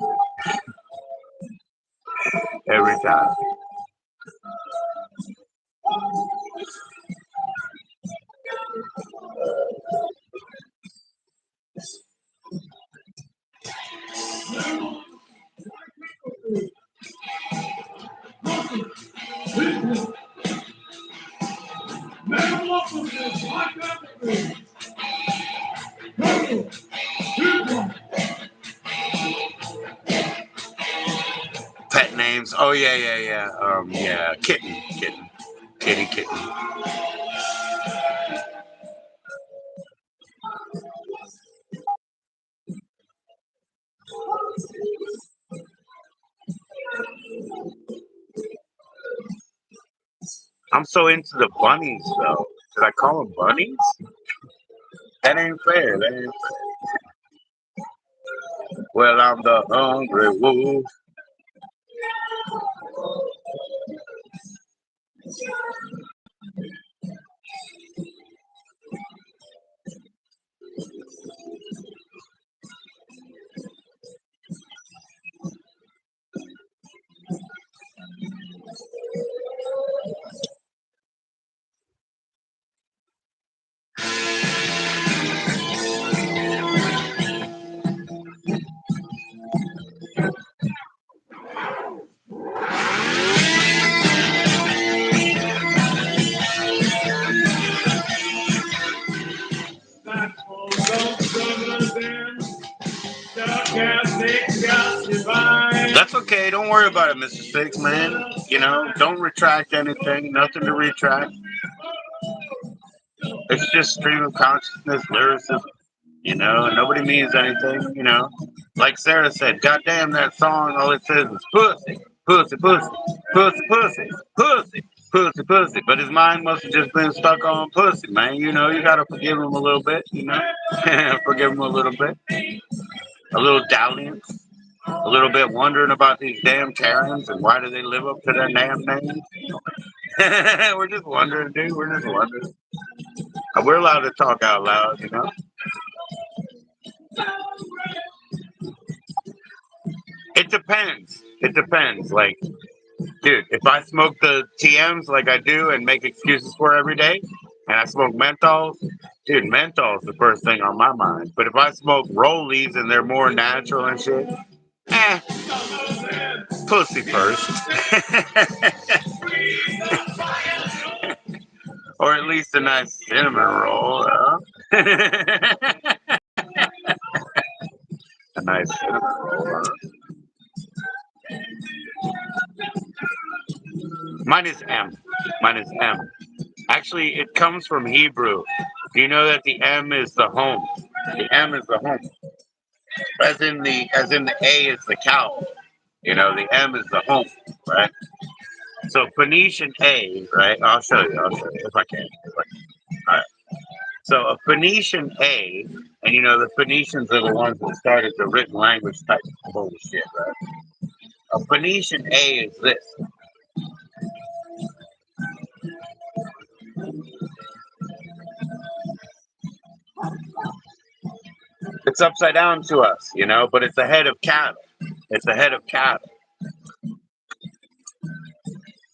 Pet names. Oh yeah. Yeah, kitten, kitty. I'm so into the bunnies though. Should I call them bunnies? That ain't fair. That ain't Well, I'm the hungry wolf. That's okay. Don't worry about it, Mr. Six, man. You know, don't retract anything. Nothing to retract. It's just stream of consciousness, lyricism. You know, nobody means anything. You know, like Sarah said, goddamn that song. All it says is pussy, pussy, pussy, pussy, pussy, pussy, pussy, pussy. But his mind must have just been stuck on pussy, man. You know, you gotta forgive him a little bit. You know, forgive him a little bit, a little dalliance. A little bit wondering about these damn Karens and why do they live up to their damn names. We're just wondering, dude. We're just wondering. We're allowed to talk out loud, you know. It depends. It depends. Like, dude, if I smoke the TMs like I do and make excuses for every day, and I smoke menthols, dude, menthol's the first thing on my mind. But if I smoke rollies and they're more natural and shit, eh, pussy first. Or at least a nice cinnamon roll. A nice cinnamon roll. Mine is M. Mine is M. Actually, it comes from Hebrew. Do you know that the M is the home? The M is the home. As in the A is the cow. You know, the M is the home, right? So Phoenician A, right? I'll show you if I can. All right. So a Phoenician A, and you know the Phoenicians are the ones that started the written language type of bullshit, right? A Phoenician A is this. It's upside down to us, you know, but it's a head of cattle. It's a head of cattle.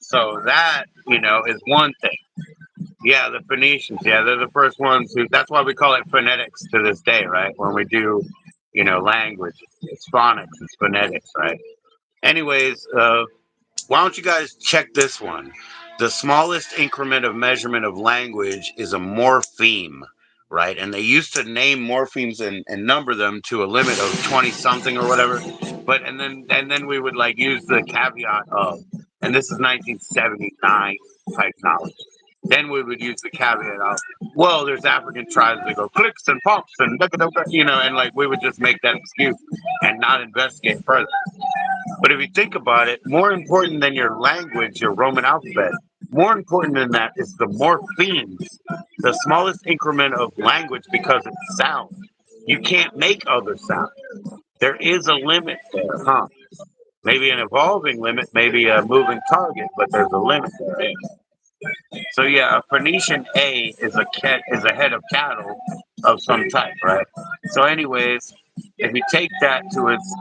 So that, you know, is one thing. Yeah, the Phoenicians, yeah, they're the first ones who, that's why we call it phonetics to this day, right? When we do, you know, language, it's phonics, it's phonetics, right? Anyways, why don't you guys check this one? The smallest increment of measurement of language is a morpheme, right? And they used to name morphemes and number them to a limit of 20 something or whatever. But and then we would like use the caveat of, and this is 1979 type knowledge. then we would use the caveat of, well, there's African tribes that go clicks and pops and you know, and like we would just make that excuse and not investigate further. But if you think about it, more important than your language, your Roman alphabet, more important than that is the morphemes, the smallest increment of language because it's sound. You can't make other sound. There is a limit there, huh? Maybe an evolving limit, maybe a moving target, but there's a limit there. So yeah, a Phoenician A is a head of cattle of some type, right? So, anyways, if you take that to its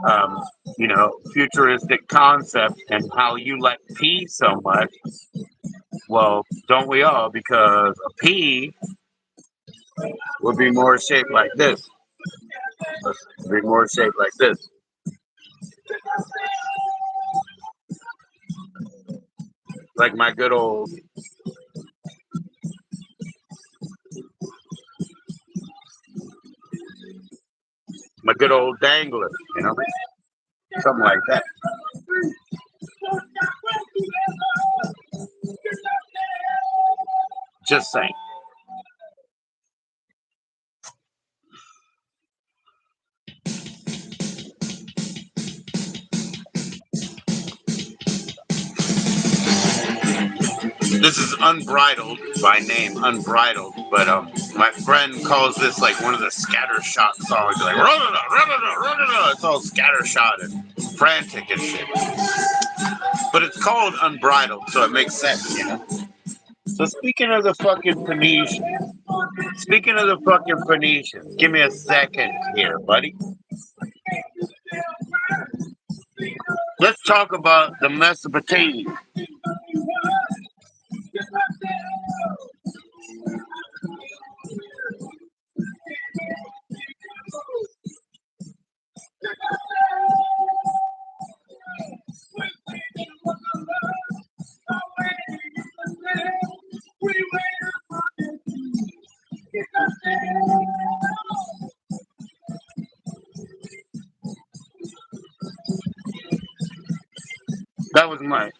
futuristic concept and how you like P so much, well, don't we all? Because a P would be more shaped like this. Would be more shaped like this. Like my good old dangler, you know, something like that. Just saying. This is Unbridled by name, Unbridled, but my friend calls this like one of the scattershot songs. Like, it's all scattershot and frantic and shit. But it's called Unbridled, so it makes sense, you know? So speaking of the fucking Phoenicians, give me a second here, buddy. Let's talk about the Mesopotamians.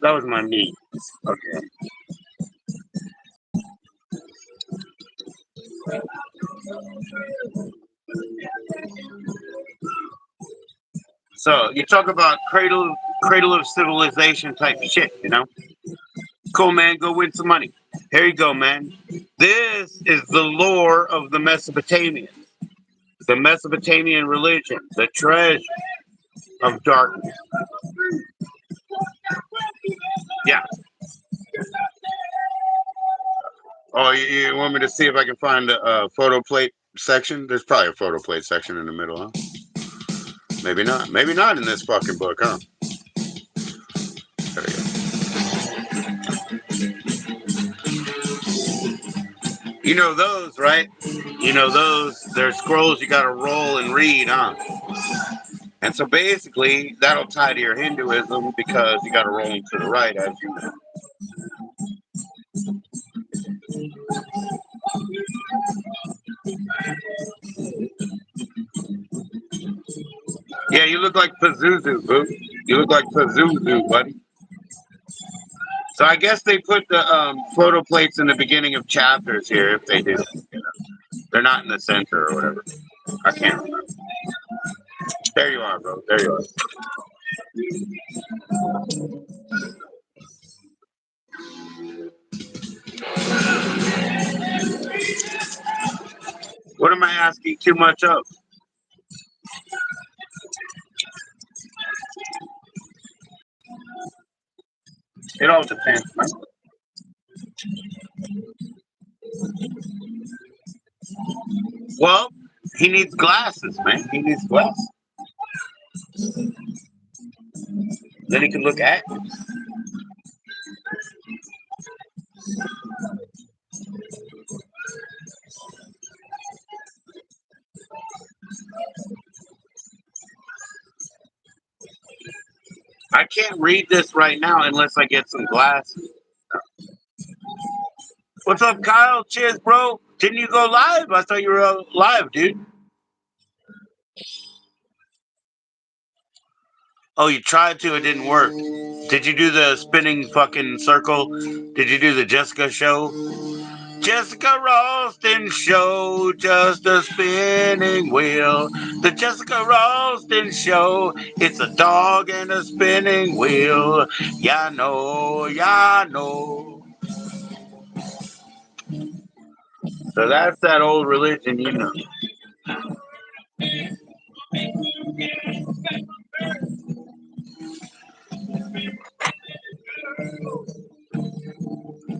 That was my knee. Okay. So you talk about cradle of civilization type shit, you know? Cool, man. Go win some money. Here you go, man. This is the lore of the Mesopotamians, the Mesopotamian religion, the treasure of darkness. Yeah. Oh, you want me to see if I can find a photo plate section? There's probably a photo plate section in the middle, huh? Maybe not. Maybe not in this fucking book, huh? There you go. You know those, right? You know those. They're scrolls you got to roll and read, huh? And so basically, that'll tie to your Hinduism because you got to roll them to the right, as you know. Yeah, you look like Pazuzu, boo. You look like Pazuzu, buddy. So I guess they put the photo plates in the beginning of chapters here, if they do. You know. They're not in the center or whatever. I can't remember. There you are, bro. There you are. What am I asking too much of? It all depends, man. Well, he needs glasses, man. He needs glasses. Then he can look at you. I can't read this right now unless I get some glasses. What's up, Kyle? Cheers, bro. Didn't you go live? I thought you were live, dude. Oh, you tried to, it didn't work. Did you do the spinning fucking circle? Did you do the Jessica show? Jessica Ralston show, just a spinning wheel. The Jessica Ralston show, it's a dog and a spinning wheel. Yeah, know, yeah, know. So that's that old religion, you know.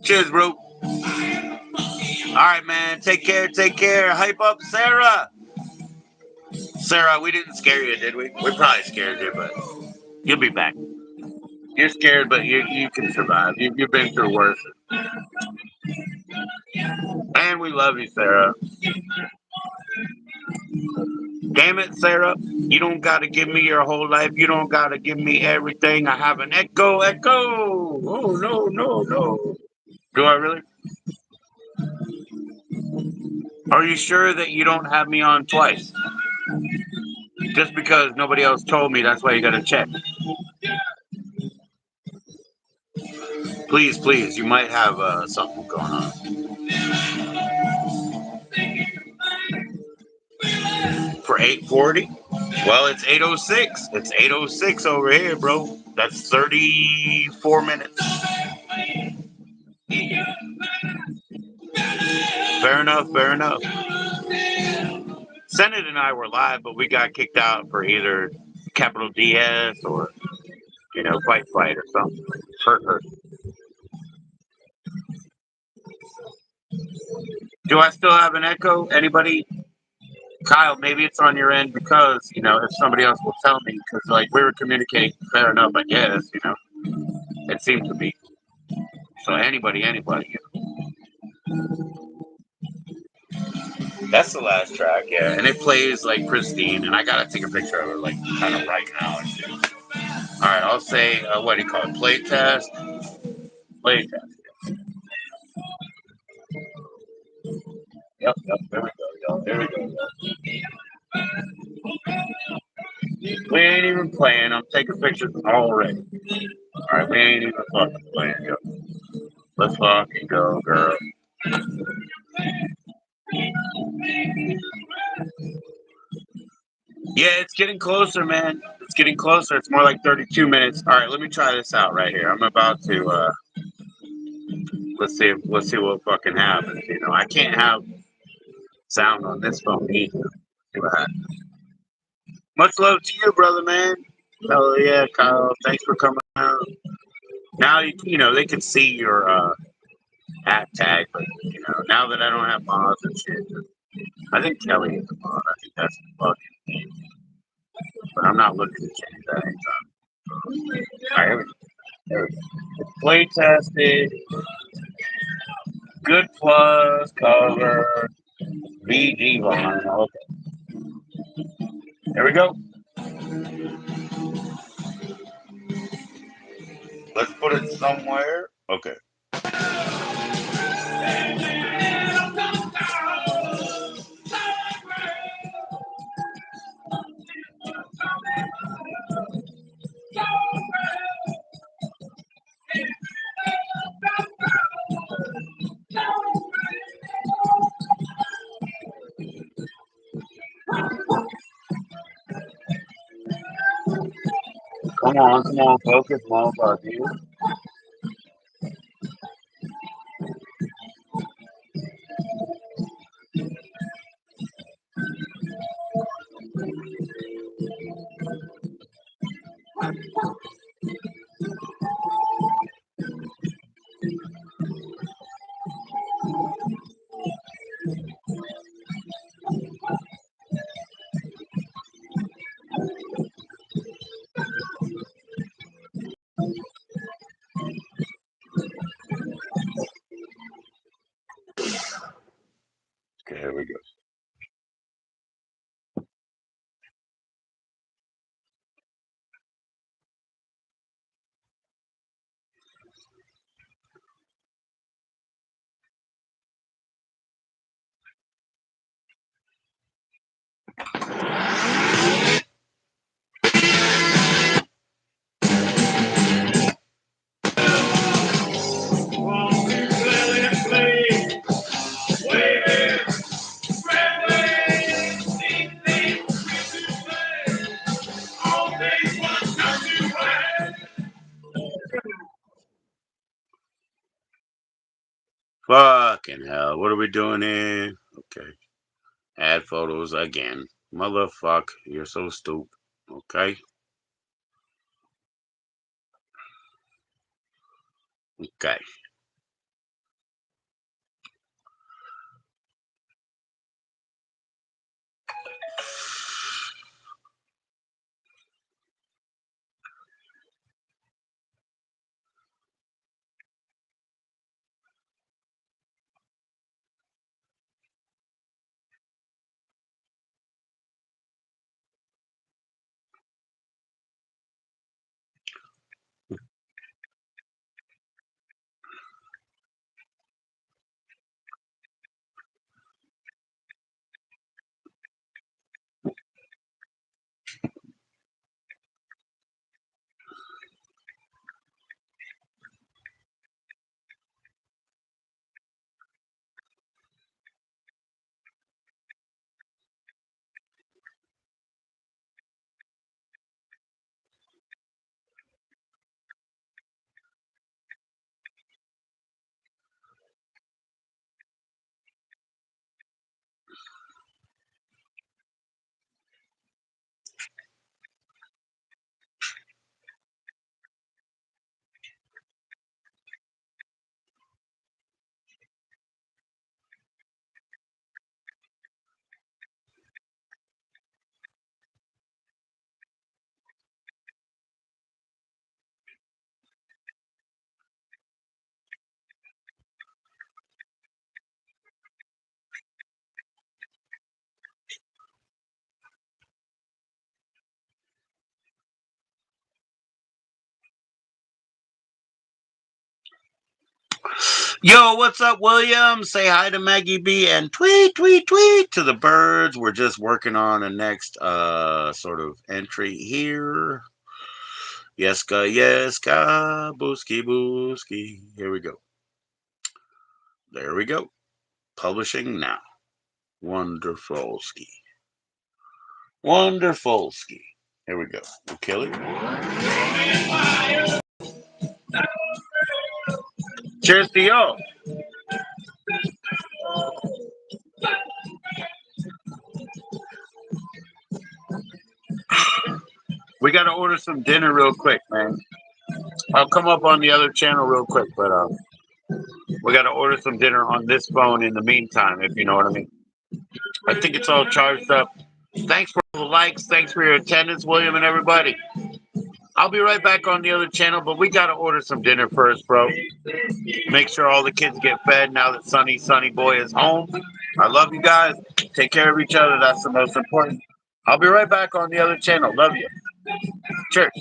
Cheers, bro. All right, man. Take care. Take care. Hype up, Sarah. Sarah, we didn't scare you, did we? We probably scared you, but you'll be back. You're scared, but you can survive. You've been through worse. And we love you, Sarah. Damn it, Sarah. You don't got to give me your whole life. You don't got to give me everything. I have an echo, echo. Oh, no, no, no. Do I really? Are you sure that you don't have me on twice? Just because nobody else told me, that's why you got to check. Please, please, you might have something going on. For 840? Well, it's 806. It's 806 over here, bro. That's 34 minutes. Fair enough, fair enough. Senate and I were live, but we got kicked out for either capital DS or, fight or something. Hurt. Do I still have an echo? Anybody? Kyle, maybe it's on your end because, if somebody else will tell me, because, we were communicating fair enough, I guess, it seemed to be. So anybody. That's the last track, yeah. And it plays, pristine, and I gotta take a picture of it, kind of right now. All right, I'll say, what do you call it? Play test? Play test. Yep, there we go, y'all. There we go, y'all. We ain't even playing. I'm taking pictures already. All right, we ain't even fucking playing, yo. Let's fucking go, girl. Yeah, it's getting closer, man. It's getting closer. It's more like 32 minutes. All right, let me try this out right here. I'm about to let's see what fucking happens. I can't have sound on this phone either. See what happens. Much love to you, brother, man. Oh yeah, Kyle. Thanks for coming out. Now they can see your at tag, but now that I don't have mods and shit, I think Kelly is a mod. I think that's the fucking. But I'm not looking to change that anytime. All right, there we go. Play tested. Good plus cover. VG line. Okay. There we go. Let's put it somewhere. Okay. Come on, focus, motherfucker. Okay, here we go. Fucking hell. What are we doing here? Okay. Add photos again. Motherfuck. You're so stupid. Okay. Okay. Yo, what's up, William? Say hi to Maggie B and tweet, tweet, tweet to the birds. We're just working on a next sort of entry here. Yeska, yeska, booski, booski. Here we go. There we go. Publishing now. Wonderful ski. Wonderful ski. Here we go. We'll kill it. Cheers to y'all. We got to order some dinner real quick, man. I'll come up on the other channel real quick, but we got to order some dinner on this phone in the meantime, if you know what I mean. I think it's all charged up. Thanks for the likes. Thanks for your attendance, William and everybody. I'll be right back on the other channel, but we got to order some dinner first, bro. Make sure all the kids get fed now that Sunny Boy is home. I love you guys. Take care of each other. That's the most important. I'll be right back on the other channel. Love you. Cheers.